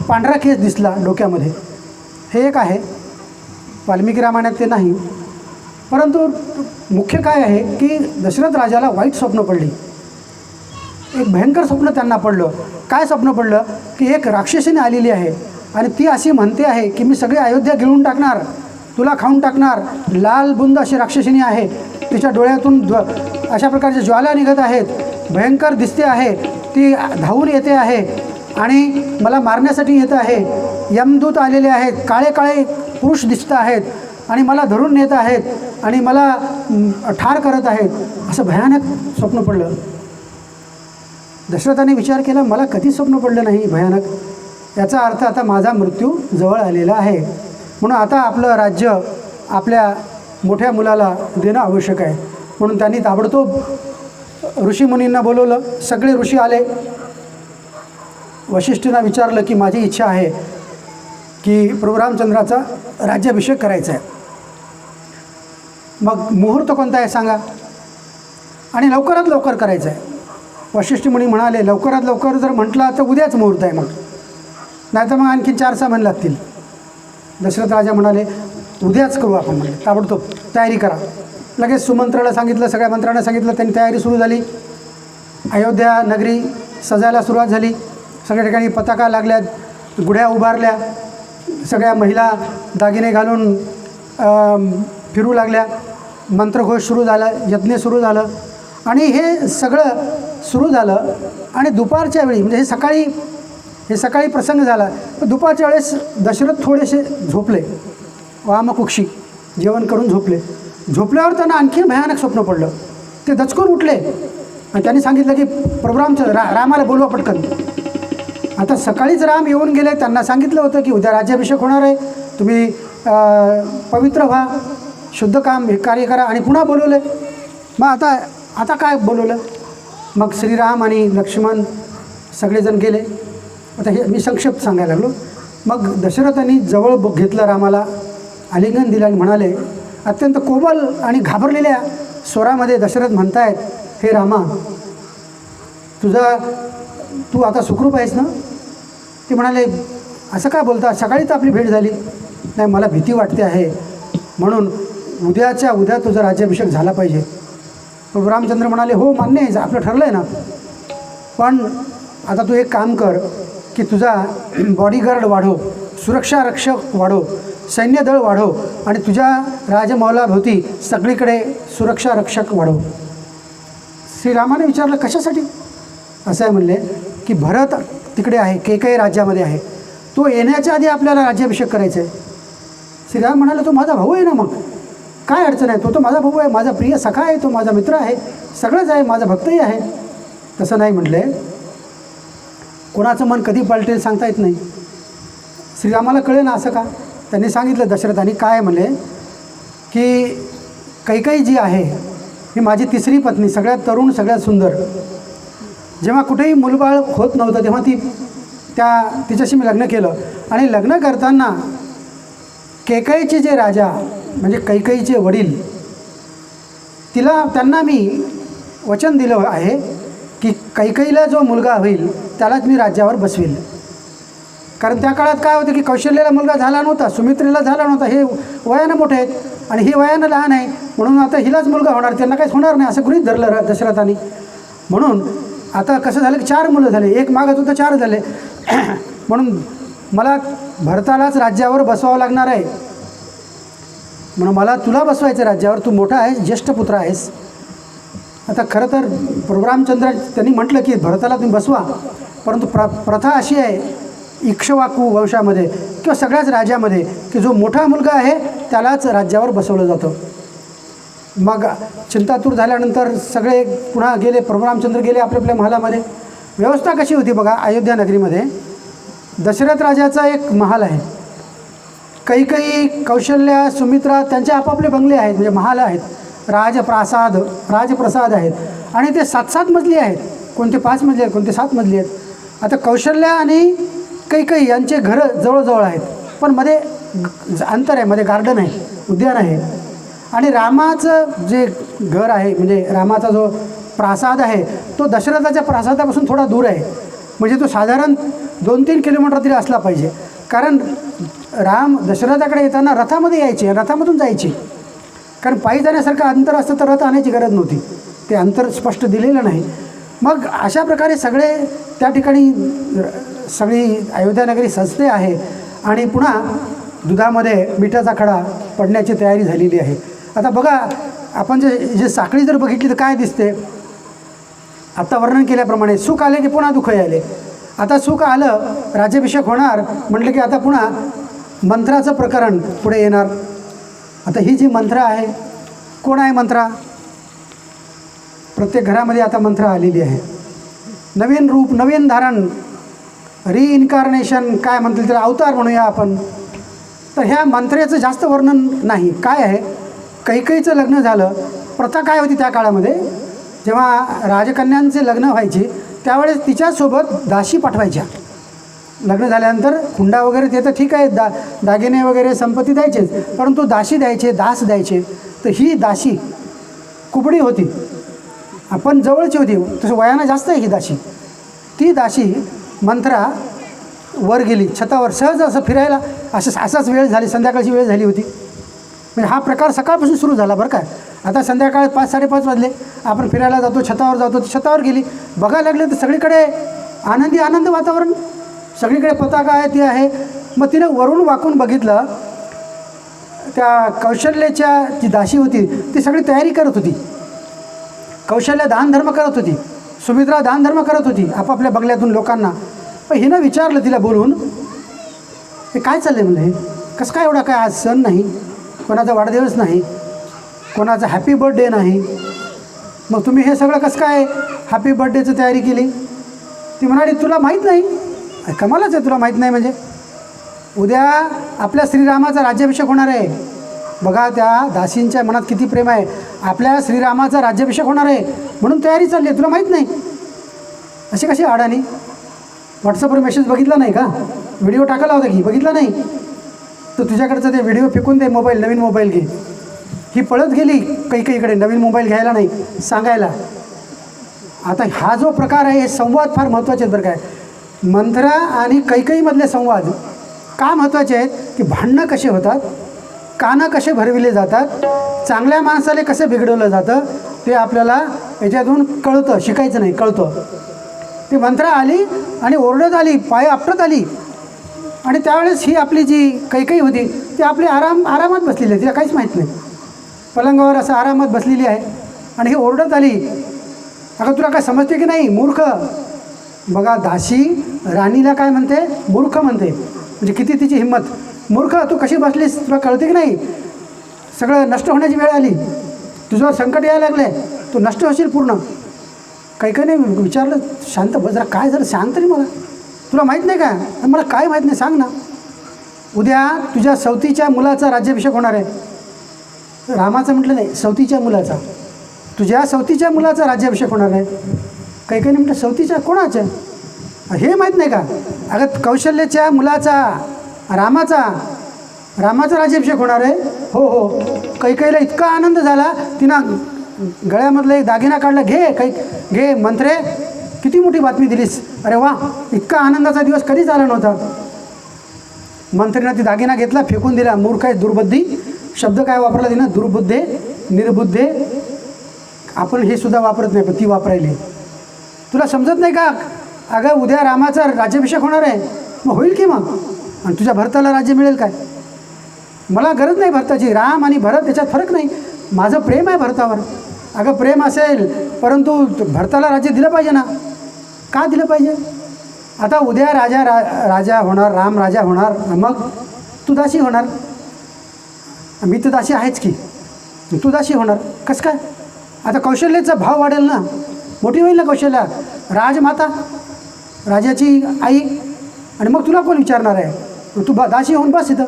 पांढरा केस दिसला डोक्यामध्ये, हे एक आहे. वाल्मिकी रामायणात ते नाही. परंतु मुख्य काय आहे की दशरथ राजाला वाईट स्वप्न पडली. एक भयंकर स्वप्न त्यांना पडलं. काय स्वप्न पडलं की एक राक्षसीने आलेली आहे आणि ती अशी म्हणते आहे की मी सगळे अयोध्या गिळून टाकणार, तुला खाऊन टाकणार. लाल बुंद अशी राक्षसीनी आहे, तिच्या डोळ्यातून अशा प्रकारच्या ज्वाला निघत आहेत, भयंकर दिसते आहे. ती धावून येते आहे आणि मला मारण्यासाठी येत आहे. यमदूत आलेले आहेत, काळे काळे पुरुष दिसत आहेत आणि मला धरून नेत आहेत आणि मला ठार करत आहेत. असं भयानक स्वप्न पडलं. दशरथाने विचार केला, मला कधीच स्वप्न पडलं नाही भयानक. याचा अर्थ आता माझा मृत्यू जवळ आलेला आहे. म्हणून आता आपलं राज्य आपल्या मोठ्या मुलाला देणं आवश्यक आहे. म्हणून त्यांनी ताबडतोब ऋषीमुनींना बोलवलं. सगळे ऋषी आले. वशिष्ठींना विचारलं की माझी इच्छा आहे की प्रभू रामचंद्राचा राज्याभिषेक करायचा आहे. मग मुहूर्त कोणता आहे सांगा, आणि लवकरात लवकर करायचं आहे. वशिष्ठी मुनी म्हणाले, लवकरात लवकर जर म्हटला तर उद्याच मुहूर्त आहे, मग नाही तर मग आणखी 4-6 महिने लागतील. दशरथ राजा म्हणाले, उद्याच करू आपण. म्हणजे ताबडतोब तयारी करा. लगेच सुमंत्राला सांगितलं, सगळ्या मंत्र्यांना सांगितलं. त्यांनी तयारी सुरू झाली. अयोध्या नगरी सजायला सुरुवात झाली. सगळ्या ठिकाणी पताका लागल्या, गुढ्या उभारल्या, सगळ्या महिला दागिने घालून फिरू लागल्या. मंत्रघोष सुरू झाला, यज्ञ सुरू झालं आणि हे सगळं सुरू झालं. आणि दुपारच्या वेळी म्हणजे हे सकाळी प्रसंग झाला. पण दुपारच्या वेळेस दशरथ थोडेसे झोपले, वामकुक्षी जेवण करून झोपले. झोपल्यावर त्यांना आणखी भयानक स्वप्न पडलं. ते दचकून उठले आणि त्यांनी सांगितलं की प्रभू रामाला बोलवा पटकन. आता सकाळीच राम येऊन गेले. त्यांना सांगितलं होतं की उद्या राज्याभिषेक होणार आहे, तुम्ही पवित्र व्हा, शुद्ध काम हे कार्य करा. आणि पुन्हा बोलवले. मग आता काय बोलवलं? मग श्रीराम आणि लक्ष्मण सगळेजण गेले. आता हे मी संक्षिप्त सांगायला लागलो. मग दशरथांनी जवळ घेतलं रामाला, आलिंगन दिलं आणि म्हणाले, अत्यंत कोमल आणि घाबरलेल्या स्वरामध्ये दशरथ म्हणतायत, हे रामा, तू आता सुखरूप आहेस ना? ते म्हणाले, असं काय बोलता, सकाळी तर आपली भेट झाली. नाही, मला भीती वाटते आहे, म्हणून उद्याच्या उद्या तुझा राज्याभिषेक झाला पाहिजे. प्रभू रामचंद्र म्हणाले, हो मान्य आहे, आपलं ठरलं आहे ना, पण आता तू एक काम कर की तुझा बॉडीगार्ड वाढव, सुरक्षा रक्षक वाढव, सैन्यदळ वाढव आणि तुझ्या राजमौलाभोवती सगळीकडे सुरक्षा रक्षक वाढव. श्रीरामाने विचारलं, कशासाठी? असं आहे म्हणले की भरत तिकडे आहे, केकई राज्यामध्ये आहे, तो येण्याच्या आधी आपल्याला राज्याभिषेक करायचा आहे. श्रीराम म्हणाले, तो माझा भाऊ आहे ना, मग काय अडचण आहे? तो माझा भाऊ आहे, माझा प्रिय सखा आहे, तो माझा मित्र आहे, सगळंच आहे, माझा भक्तही आहे. तसं नाही म्हटले. कोणाचं मन कधी पलटेल सांगता येत नाही. श्रीरामाला कळे ना असं का? त्यांनी सांगितलं दशरथांनी, काय म्हणले की कैकई जी आहे ही माझी 3री पत्नी, सगळ्यात तरुण, सगळ्यात सुंदर. जेव्हा कुठेही मुलबाळ होत नव्हतं तेव्हा तिच्याशी मी लग्न केलं आणि लग्न करताना कैकईचे जे राजा म्हणजे कैकईचे वडील त्यांना मी वचन दिलं आहे की कैकईला जो मुलगा होईल त्यालाच मी राज्यावर बसवेल. कारण त्या काळात काय होतं की कौशल्याला मुलगा झाला नव्हता, सुमित्रेला झाला नव्हता, हे वयानं मोठे आहेत आणि ही वयानं लहान आहे, म्हणून आता हिलाच मुलगा होणार, त्यांना काहीच होणार नाही असं गृहीत धरलं दशरथाने. म्हणून आता कसं झालं की 4 मुलं झाले, एक मागत होतं 4 झाले. म्हणून मला भरतालाच राज्यावर बसवावं लागणार आहे. म्हणून मला तुला बसवायचं राज्यावर, तू मोठा आहेस, ज्येष्ठ पुत्र आहेस. आता खरं तर प्रभू रामचंद्र त्यांनी म्हटलं की भरताला तुम्ही बसवा, परंतु प्रथा अशी आहे इक्ष्वाकू वंशामध्ये किंवा सगळ्याच राज्यामध्ये की जो मोठा मुलगा आहे त्यालाच राज्यावर बसवलं जातं. मग चिंतातूर झाल्यानंतर सगळे पुन्हा गेले, प्रभू रामचंद्र गेले आपल्या आपल्या महालामध्ये. व्यवस्था कशी होती बघा, अयोध्या नगरीमध्ये दशरथ राजाचा एक महाल आहे, कैकई, कौशल्या, सुमित्रा त्यांचे आपापले बंगले आहेत, म्हणजे महाल आहेत, राजप्रसाद आहेत आणि ते 7-7 मजली आहेत. कोणते 5 मजली आहेत, कोणते 7 मजली आहेत. आता कौशल्या आणि कैकई यांचे घरं जवळजवळ आहेत, पण मध्ये अंतर आहे, मध्ये गार्डन आहे, उद्यान आहे. आणि रामाचं जे घर आहे म्हणजे रामाचा जो प्रासाद आहे तो दशरथाच्या प्रासादापासून थोडा दूर आहे, म्हणजे तो साधारण 2-3 किलोमीटर तरी असला पाहिजे. कारण राम दशरथाकडे येताना रथामध्ये यायचे, रथामधून जायचे, कारण पायी जाण्यासारखं अंतर असतं तर रथ आणायची गरज नव्हती, ते अंतर स्पष्ट दिलेलं नाही. मग अशा प्रकारे सगळे त्या ठिकाणी सगळी अयोध्या नगरी सजते आहे आणि पुन्हा दुधामध्ये मिठाचा खडा पडण्याची तयारी झालेली आहे. आता बघा आपण जे साखळी जर बघितली तर काय दिसते, आता वर्णन केल्याप्रमाणे सुख आले की पुन्हा दुःख आले. आता सुख आलं, राज्याभिषेक होणार म्हटलं की आता पुन्हा मंत्राचं प्रकरण पुढे येणार. आता ही जी मंत्रा आहे, कोण आहे मंत्रा? प्रत्येक घरामध्ये आता मंत्रा आलेली आहे. नवीन रूप, नवीन धारण, रिइन्कार्नेशन काय म्हणतील त्याला, अवतार म्हणूया आपण. तर ह्या मंत्र्याचं जास्त वर्णन नाही. काय आहे, कैकईचं लग्न झालं. प्रथा काय होती त्या काळामध्ये, जेव्हा राजकन्यांचे लग्न व्हायची त्यावेळेस तिच्यासोबत दासी पाठवायच्या. लग्न झाल्यानंतर हुंडा वगैरे ते तर ठीक आहे, दागिने वगैरे संपत्ती द्यायचेच, परंतु दासी द्यायचे, दास द्यायचे. तर ही दासी कुबडी होती, आपण जवळची होती, तसं वयानं जास्त आहे ही दासी. ती दासी मंत्रा वर गेली छतावर सहज असं फिरायला, असाच वेळ झाली, संध्याकाळची वेळ झाली होती. म्हणजे हा प्रकार सकाळपासून सुरू झाला बरं काय. आता संध्याकाळ 5-5:30 वाजले, आपण फिरायला जातो, छतावर जातो. ती छतावर गेली, बघायला लागले तर सगळीकडे आनंद वातावरण, सगळीकडे पताका आहे, ती आहे. मग तिनं वरून वाकून बघितलं, त्या कौशल्याच्या जी दासी होती ती सगळी तयारी करत होती. कौशल्या दानधर्म करत होती, सुमित्रा दानधर्म करत होती आपापल्या बंगल्यातून लोकांना. पण हिनं विचारलं तिला बोलून, हे काय चाललं आहे म्हणजे, कसं काय एवढा काय आज सण नाही, कोणाचा वाढदिवस नाही, कोणाचा हॅपी बर्थडे नाही, मग तुम्ही हे सगळं कसं काय हॅपी बर्थडेचं तयारी केली? ती म्हणाली तुला माहीत नाही? कमालच आहे, तुला माहीत नाही म्हणजे. उद्या आपल्या श्रीरामाचा राज्याभिषेक होणार आहे. बघा त्या दासींच्या मनात किती प्रेम आहे, आपल्या श्रीरामाचा राज्याभिषेक होणार आहे म्हणून तयारी चालली आहे, तुला माहीत नाही? अशी कशी अडाणी? व्हॉट्सअपवर मेसेज बघितला नाही का? व्हिडिओ टाकायला होता की बघितला नाही? तर तुझ्याकडचं ते व्हिडिओ फेकून दे, मोबाईल, नवीन मोबाईल घे. ही पळत गेली कैकईकडे नवीन मोबाईल घ्यायला नाही, सांगायला. आता हा जो प्रकार आहे हे संवाद फार महत्त्वाचे आहेत बरं काय. मंत्रा आणि कैकईमधले संवाद का महत्त्वाचे आहेत की भांडणं कसे होतात, कानं कसे भरविले जातात, चांगल्या माणसाला कसं बिघडवलं जातं ते आपल्याला याच्यातून कळतं, शिकायचं नाही, कळतं. ती मंत्रा आली आणि ओरडत आली, पाय आपटत आली. आणि त्यावेळेस ही आपली जी कैकई होती ती आपली आरामात बसलेली आहे, तिला काहीच माहीत नाही, पलंगावर असं आरामात बसलेली आहे. आणि ही ओरडत आली, अगं तुला काय समजते की नाही मूर्ख? बघा दासी राणीला काय म्हणते, मूर्ख म्हणते. म्हणजे किती तिची हिंमत. मूर्ख, तू कशी बसलीस, तुला कळते की नाही? सगळं नष्ट होण्याची वेळ आली, तुझ्यावर संकट यायला लागले, तू नष्ट होशील पूर्ण. कैकईने विचारलं, शांत बस जरा, काय झालं सांग तरी मला, तुला माहीत नाही का? मला काय माहीत नाही, सांग ना. उद्या तुझ्या सवतीच्या मुलाचा राज्याभिषेक होणार आहे. रामाचं म्हटलं नाही, सवतीच्या मुलाचा, तुझ्या सवतीच्या मुलाचा राज्याभिषेक होणार आहे. कैकईने म्हटलं सवतीच्या कोणाच्या, हे माहीत नाही का? अगं कौशल्याच्या मुलाचा, रामाचा. रामाचा राज्याभिषेक होणार आहे. हो हो. कैकेयीला इतका आनंद झाला, तिनं गळ्यामधला एक दागिना काढला. घे मंत्रे, किती मोठी बातमी दिलीस. अरे वा, इतका आनंदाचा दिवस कधीच आला नव्हता. मंत्रीनं ती दागिना घेतला, फेकून दिला. मूर्ख आहे, दुर्बुद्धी शब्द काय वापरला तिनं, दुर्बुद्धे, निर्बुद्धे. आपण हे सुद्धा वापरत नाही, पण ती वापरायली. तुला समजत नाही का? अगं उद्या रामाचा राज्याभिषेक होणार आहे, मग होईल की मग. आणि तुझ्या भरताला राज्य मिळेल काय? मला गरज नाही भरताची. राम आणि भरत याच्यात फरक नाही. माझं प्रेम आहे भरतावर. अगं प्रेम असेल, परंतु भरताला राज्य दिलं पाहिजे ना. का दिलं पाहिजे? आता उद्या राजा होणार, राम राजा होणार, मग तू दासी होणार. मी तर दासी आहेच की, तू दासी होणार कसं काय? आता कौशल्याचा भाव वाढेल ना, मोठी होईल ना कौशल्या, राजमाता, राजाची आई. आणि मग तुला कोण विचारणार आहे? तू दासी होऊन बस इथं.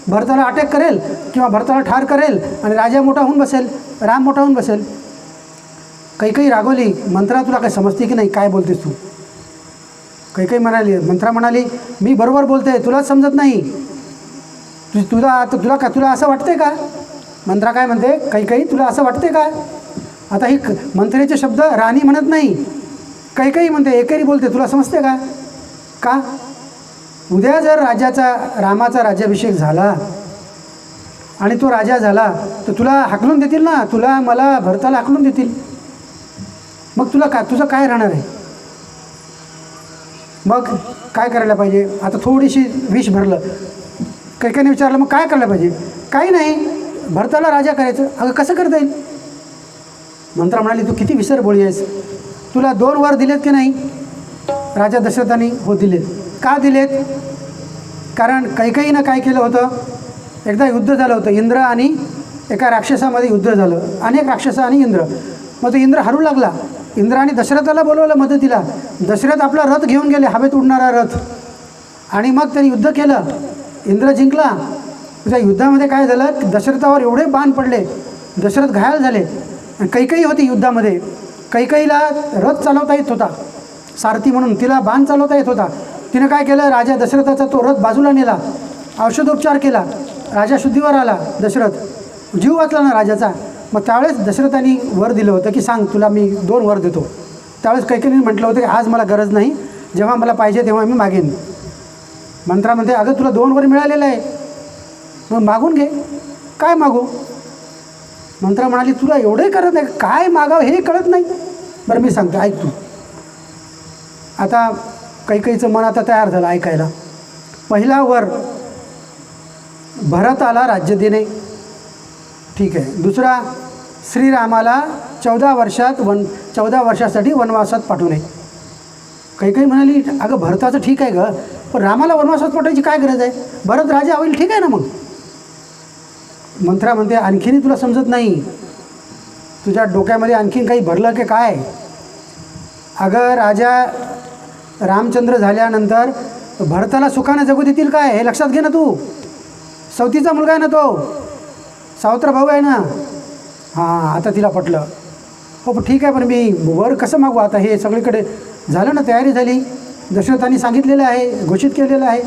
भरताला अटॅक करेल किंवा भरताला ठार करेल आणि राजा मोठा होऊन बसेल, राम मोठा होऊन बसेल. कैकेयी रागवली. मंत्रा, तुला काय समजते की नाही, काय बोलतेस तू? कैकेयी म्हणाली, मंत्रा म्हणाली, मी बरोबर बोलते, तुलाच समजत नाही. तुला असं वाटते का? मंत्रा काय म्हणते, कैकेयी तुला असं वाटते का? आता ही मंत्रेचे शब्द राणी म्हणत नाही, कैकेयी म्हणते, एकेरी बोलते. तुला समजते का? का? उद्या जर रामाचा राज्याभिषेक झाला आणि तो राजा झाला तर तुला हाकलून देतील ना, तुला, मला, भरताला हाकलून देतील. मग तुझं काय राहणार आहे? मग काय करायला पाहिजे? आता थोडीशी विष भरलं. कैकेयीने विचारलं, मग काय करायला पाहिजे? काही नाही, भरताला राजा करायचं. अगं कसं करता येईल? मंत्रा म्हणाली, तू किती विसरबोळी आहेस. तुला 2 वर दिलेत की नाही राजा दशरथाने? हो दिलेत. का दिलेत? कारण कैकेयीनं काय केलं होतं, एकदा युद्ध झालं होतं. इंद्र आणि एका राक्षसामध्ये युद्ध झालं, अनेक राक्षस आणि इंद्र. मग तो इंद्र हरू लागला. इंद्राने दशरथाला बोलवलं मदतीला. दशरथ आपला रथ घेऊन गेले, हवेत उडणारा रथ, आणि मग त्यांनी युद्ध केलं. इंद्र जिंकला. त्या युद्धामध्ये काय झालं, दशरथावर एवढे बाण पडले, दशरथ घायल झाले. कैकेयी होती युद्धामध्ये. कैकेयीला रथ चालवता येत होता, सारथी म्हणून तिला बाण चालवता येत होता. तिनं काय केलं, राजा दशरथाचा तो रथ बाजूला नेला, औषधोपचार केला, राजा शुद्धीवर आला. दशरथ, जीव वाचला ना राजाचा. मग त्यावेळेस दशरथांनी वर दिलं होतं की सांग, तुला मी 2 वर देतो. त्यावेळेस कैकेयीने म्हटलं होतं की आज मला गरज नाही, जेव्हा मला पाहिजे तेव्हा मी मागेन. मंत्रामध्ये, अगं तुला 2 वर मिळालेलं आहे, मग मागून घे. काय मागू? मंत्रा म्हणाली, तुला एवढंही करत नाही, काय मागावं हे कळत नाही. बरं मी सांगते, ऐक तू. आता कैकेयीचं मन आता तयार झालं ऐकायला. पहिला वर, भरताला राज्य देणे, ठीक आहे. दुसरा, श्रीरामाला 14 वर्षासाठी वनवासात पाठवणे. कैकेयी म्हणाली, अगं भरताचं ठीक आहे गं, पण रामाला वनवासात पाठवायची काय गरज आहे? भरत राजा होईल, ठीक आहे ना मग. मंत्रा म्हणते, आणखीनही तुला समजत नाही, तुझ्या डोक्यामध्ये आणखीन काही भरलं की काय? अगं राजा रामचंद्र झाल्यानंतर भरताला सुखानं जगू देतील काय, हे लक्षात घे ना तू. सवतीचा मुलगा आहे ना तो, सावत्र भाऊ आहे ना. हां, आता तिला पटलं. हो पण ठीक आहे, पण मी वर कसं मागू? आता हे सगळीकडे झालं ना, तयारी झाली, दशरथांनी सांगितलेलं आहे, घोषित केलेलं आहे.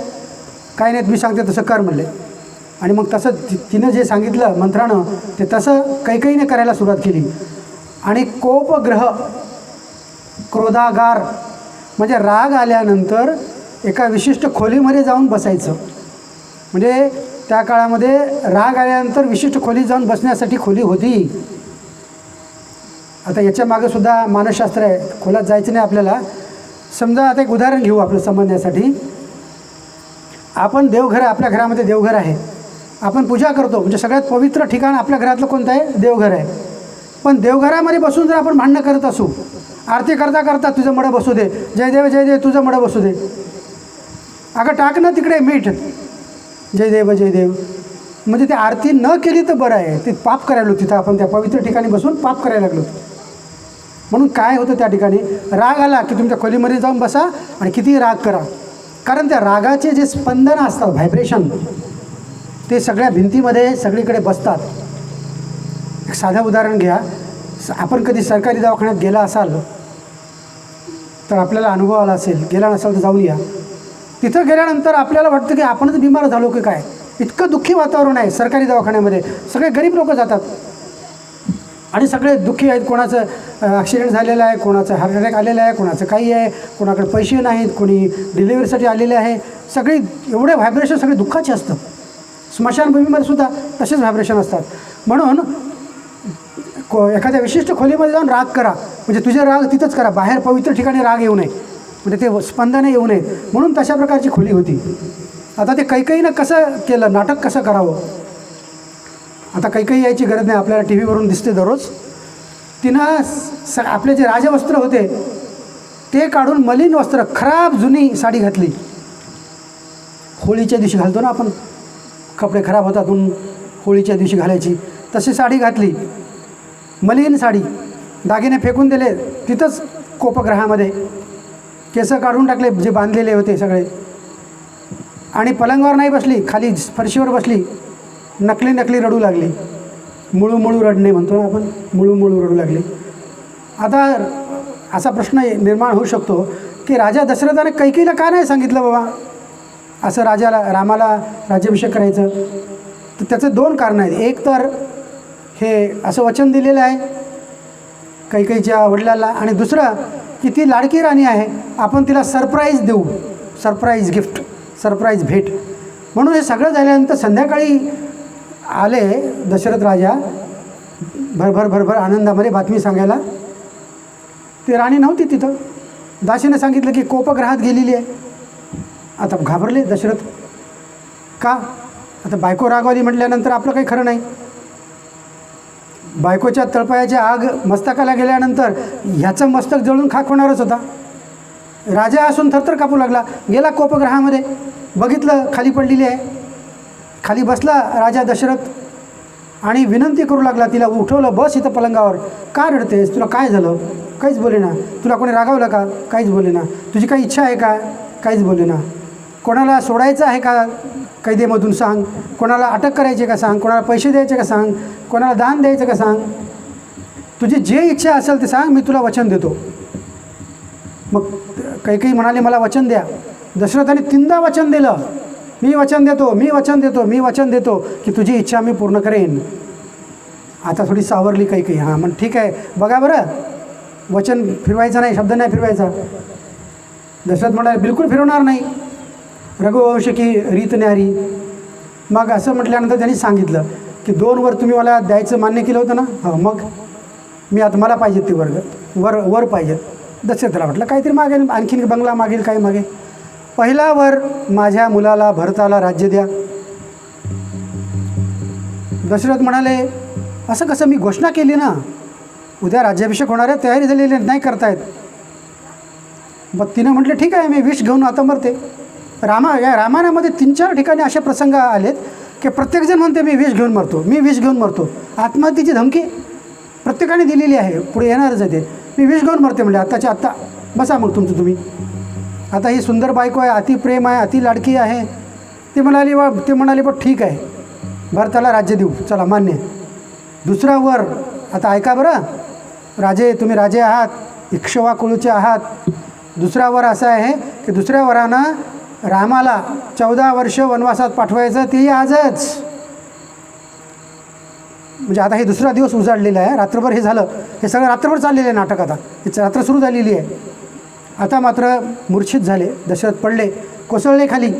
काय नाही, मी सांगते तसं कर म्हणले. आणि मग तसं तिनं जे सांगितलं मंत्रानं, ते तसं कैकेयीने करायला सुरुवात केली. आणि कोपग्रह, क्रोधागार म्हणजे राग आल्यानंतर एका विशिष्ट खोलीमध्ये जाऊन बसायचं. म्हणजे त्या काळामध्ये राग आल्यानंतर विशिष्ट खोलीत जाऊन बसण्यासाठी खोली होती. आता याच्या मागेसुद्धा मानसशास्त्र आहे, खोलात जायचं नाही आपल्याला. समजा आता एक उदाहरण घेऊ आपलं समजण्यासाठी. आपण देवघर, आपल्या घरामध्ये देवघर आहे, आपण पूजा करतो, म्हणजे सगळ्यात पवित्र ठिकाण आपल्या घरातलं कोणतं आहे? देवघर आहे. पण देवघरामध्ये बसून जर आपण भांडणं करत असू, आरती करता करता तुझं मडं बसू दे, जय देव जय देव, तुझं मडं बसू दे. अगं टाक ना तिकडे मीठ, जय देव जय देव. म्हणजे ती आरती न केली तर बरं आहे, ते पाप करायला तिथं आपण त्या पवित्र ठिकाणी बसून पाप करायला लागलो. म्हणून काय होतं त्या ठिकाणी, राग आला की तुमच्या खोलीमध्ये जाऊन बसा आणि कितीही राग करा. कारण त्या रागाचे जे स्पंदनं असतात, व्हायब्रेशन, ते सगळ्या भिंतीमध्ये सगळीकडे बसतात. एक साधं उदाहरण घ्या. आपण कधी सरकारी दवाखान्यात गेला असाल तर आपल्याला अनुभव आला असेल, गेला नसाल तर जाऊन या. तिथं गेल्यानंतर आपल्याला वाटतं की आपणच बिमार झालो की काय, इतकं दुःखी वातावरण आहे सरकारी दवाखान्यामध्ये. सगळे गरीब लोक जातात आणि सगळे दुःखी आहेत. कोणाचं ॲक्सिडेंट झालेलं आहे, कोणाचं हार्ट अटॅक आलेलं आहे, कोणाचं काही आहे, कोणाकडे पैसे नाहीत, कोणी डिलिव्हरीसाठी आलेले आहे. सगळे एवढे व्हायब्रेशन सगळे दुःखाचे असतात. स्मशानभूमीमध्ये सुद्धा तसेच व्हायब्रेशन असतात. म्हणून एखाद्या विशिष्ट खोलीमध्ये जाऊन राग करा, म्हणजे तुझे राग तिथंच करा, बाहेर पवित्र ठिकाणी राग येऊ नये, म्हणजे ते स्पंदने येऊ नयेत. म्हणून तशा प्रकारची खोली होती. आता ते कैकेयीनं कसं केलं, नाटक कसं करावं. आता कैकेयी यायची गरज नाही, आपल्याला टी व्हीवरून दिसते दररोज. तिनं आपले जे राजवस्त्र होते ते काढून मलिन वस्त्र, खराब जुनी साडी घातली. होळीच्या दिवशी घालतो ना आपण, कपडे खराब होतात म्हणून होळीच्या दिवशी घालायची, तशी साडी घातली, मलिन साडी. दागिने फेकून दिले तिथंच कोपगृहामध्ये. केस काढून टाकले जे बांधलेले होते सगळे. आणि पलंगावर नाही बसली, खाली फरशीवर बसली. नकली नकली रडू लागली. मुळू मुळू रडणे म्हणतो ना आपण, मुळू मुळू रडू लागली. आता असा प्रश्न निर्माण होऊ शकतो की राजा दशरथाने कैकेयीला का नाही सांगितलं बाबा असं रामाला राज्याभिषेक करायचं. तर त्याचे दोन कारणं आहेत. एक तर हे असं वचन दिलेलं आहे कैकेयीच्या वडिलांना, आणि दुसरं की ती लाडकी राणी आहे, आपण तिला सरप्राईज देऊ, सरप्राईज गिफ्ट, सरप्राईज भेट. म्हणून हे सगळं झाल्यानंतर संध्याकाळी आले दशरथ राजा भरभर आनंदामध्ये बातमी सांगायला. ती राणी नव्हती तिथं. दासीने सांगितलं की कोपगृहात गेलेली आहे. आता घाबरले दशरथ. का? आता बायको रागवली म्हटल्यानंतर आपलं काही खरं नाही. बायकोच्या तळपायाची आग मस्तकाला गेल्यानंतर ह्याचं मस्तक जळून खाक होणारच होता. राजा असून थरथर कापू लागला. गेला कोपगृहामध्ये, बघितलं खाली पडलेली आहे. खाली बसला राजा दशरथ आणि विनंती करू लागला. तिला उठवलं, बस इथं पलंगावर. का रडतेस? तुला काय झालं? काहीच बोले ना. तुला कोणी रागावलं का? काहीच बोले ना. तुझी काही इच्छा आहे का? काहीच बोले ना. कोणाला सोडायचं आहे का कैदेमधून सांग. कोणाला अटक करायची का सांग. कोणाला पैसे द्यायचे का सांग. कोणाला दान द्यायचं का सांग. तुझी जे इच्छा असेल ते सांग, मी तुला वचन देतो. मग कैकेयी म्हणाले, मला वचन द्या. दशरथाने 3दा वचन दिलं, मी वचन देतो, मी वचन देतो, मी वचन देतो की तुझी इच्छा मी पूर्ण करेन. आता थोडी सावरली कैकेयी. हां मग ठीक आहे, बघा बरं, वचन फिरवायचं नाही, शब्द नाही फिरवायचा. दशरथ म्हणाले, बिलकुल फिरवणार नाही, रघुवंश की रीत न्यारी. मग असं म्हटल्यानंतर त्यांनी सांगितलं की 2 वर तुम्ही मला द्यायचं मान्य केलं होतं ना. हो, मग मी आता मला पाहिजेत ते वर पाहिजेत. दशरथाला म्हटलं काहीतरी मागेल, आणखीन बंगला मागेल, काय मागेल. पहिला वर माझ्या मुलाला भरताला राज्य द्या. दशरथ म्हणाले, असं कसं, मी घोषणा केली ना, उद्या राज्याभिषेक होणार आहे, तयारी झालेली नाही करतायत. मग तिनं म्हटलं ठीक आहे, मी विष घेऊन आता मरते. या रामायणामध्ये 3-4 ठिकाणी असे प्रसंग आलेत की प्रत्येकजण म्हणते मी विष घेऊन मरतो, मी विष घेऊन मरतो. आत्महत्येची धमकी प्रत्येकाने दिलेली आहे, पुढे येणारच आहे ते. मी विष घेऊन मरते म्हणजे आत्ताच्या आत्ता, बसा मग तुमचं तुम्ही. आता ही सुंदर बायको आहे, अति प्रेम आहे, अति लाडकी आहे. ते म्हणाले बघ ठीक आहे, भरताला राज्य देऊ, चला मान्य. दुसरा वर, आता ऐका बरं राजे, तुम्ही राजे आहात, इक्ष्वा कुळचे आहात. दुसरा वर असा आहे की दुसऱ्या वरानं रामाला 14 वर्ष वनवासात पाठवायचं, तेही आजच. म्हणजे आता हे दुसरा दिवस उजाडलेला आहे, रात्रभर हे झालं, हे सगळं रात्रभर चाललेलं आहे नाटक. आता ही रात्र सुरू झालेली आहे. आता मात्र मूर्छित झाले, दशरथ पडले, कोसळले खाली.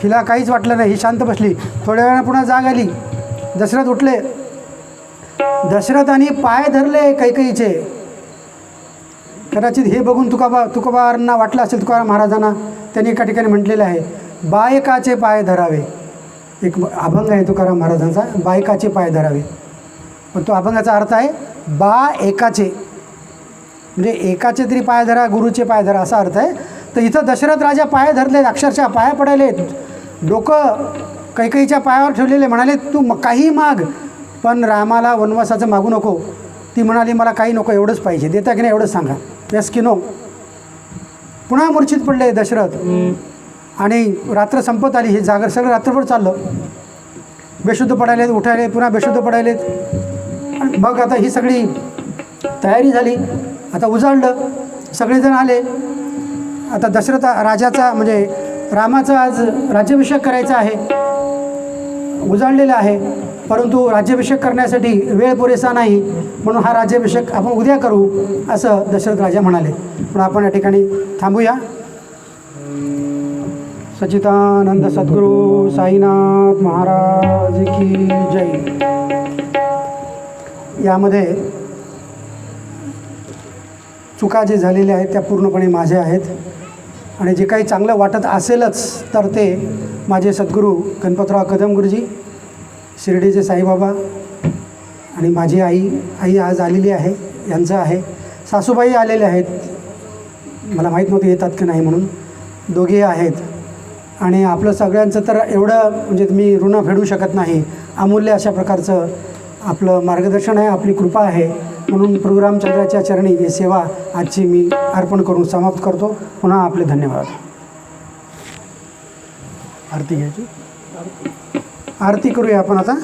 हिला काहीच वाटलं नाही, ही शांत बसली. थोड्या वेळानं पुन्हा जाग आली. दशरथ उठले. दशरथाने पाय धरले कैकेयीचे. कदाचित हे बघून तुकोबांना वाटलं असेल, तुकाराम महाराजांना त्यांनी एका ठिकाणी म्हटलेलं आहे, बायकाचे पाय धरावे. एक अभंग आहे तुकाराम महाराजांचा, बायकाचे पाय धरावे. पण तो अभंगाचा अर्थ आहे बा एकाचे, म्हणजे एकाचे तरी पाय धरा, गुरुचे पाय धरा असा अर्थ आहे. तर इथं दशरथ राजा पाय धरलेत, अक्षरशः पाया पडायलेत, डोकं कैकेयीच्या पायावर ठेवलेले. म्हणाले तू काही माग, पण रामाला वनवासाचं मागू नको. ती म्हणाली मला काही नको, एवढंच पाहिजे, देता की नाही एवढंच सांगा, यस की नो. पुन्हा मूर्छित पडले दशरथ. आणि रात्र संपत आली, हे जागर सगळं रात्रभर चाललं. बेशुद्ध पडायलेत, उठायलेत, पुन्हा बेशुद्ध पडायलेत. आणि मग आता ही सगळी तयारी झाली. आता उजाडलं, सगळेजण आले. आता दशरथ राजाचा म्हणजे रामाचा आज राज्याभिषेक करायचा आहे, उजाडलेला आहे, परंतु राज्याभिषेक करण्यासाठी वेळ पुरेसा नाही, म्हणून हा राज्याभिषेक आपण उद्या करू असं दशरथ राजा म्हणाले. पण आपण या ठिकाणी थांबूया. सच्चिदानंद सद्गुरू साईनाथ महाराज की जय. यामध्ये चुका जे झालेल्या आहेत त्या पूर्णपणे माझ्या आहेत, आणि जे काही चांगलं वाटत असेलच तर ते माझे सद्गुरू गणपतराव कदम गुरुजी, शिर्डीचे साईबाबा आणि माझी आई आज आलेली आहे, यांचं आहे. सासूबाई आलेले आहेत, मला माहीत नव्हतं येतात की नाही म्हणून, दोघे आहेत. आणि आपलं सगळ्यांचं तर एवढं म्हणजे मी ऋण फेडू शकत नाही. अमूल्य अशा प्रकारचं आपलं मार्गदर्शन आहे, आपली कृपा आहे, म्हणून प्रभू रामचंद्राच्या चरणी ही सेवा आजची मी अर्पण करून समाप्त करतो. पुन्हा आपले धन्यवाद. आरती घ्यायची, आरती करूया आपण आता.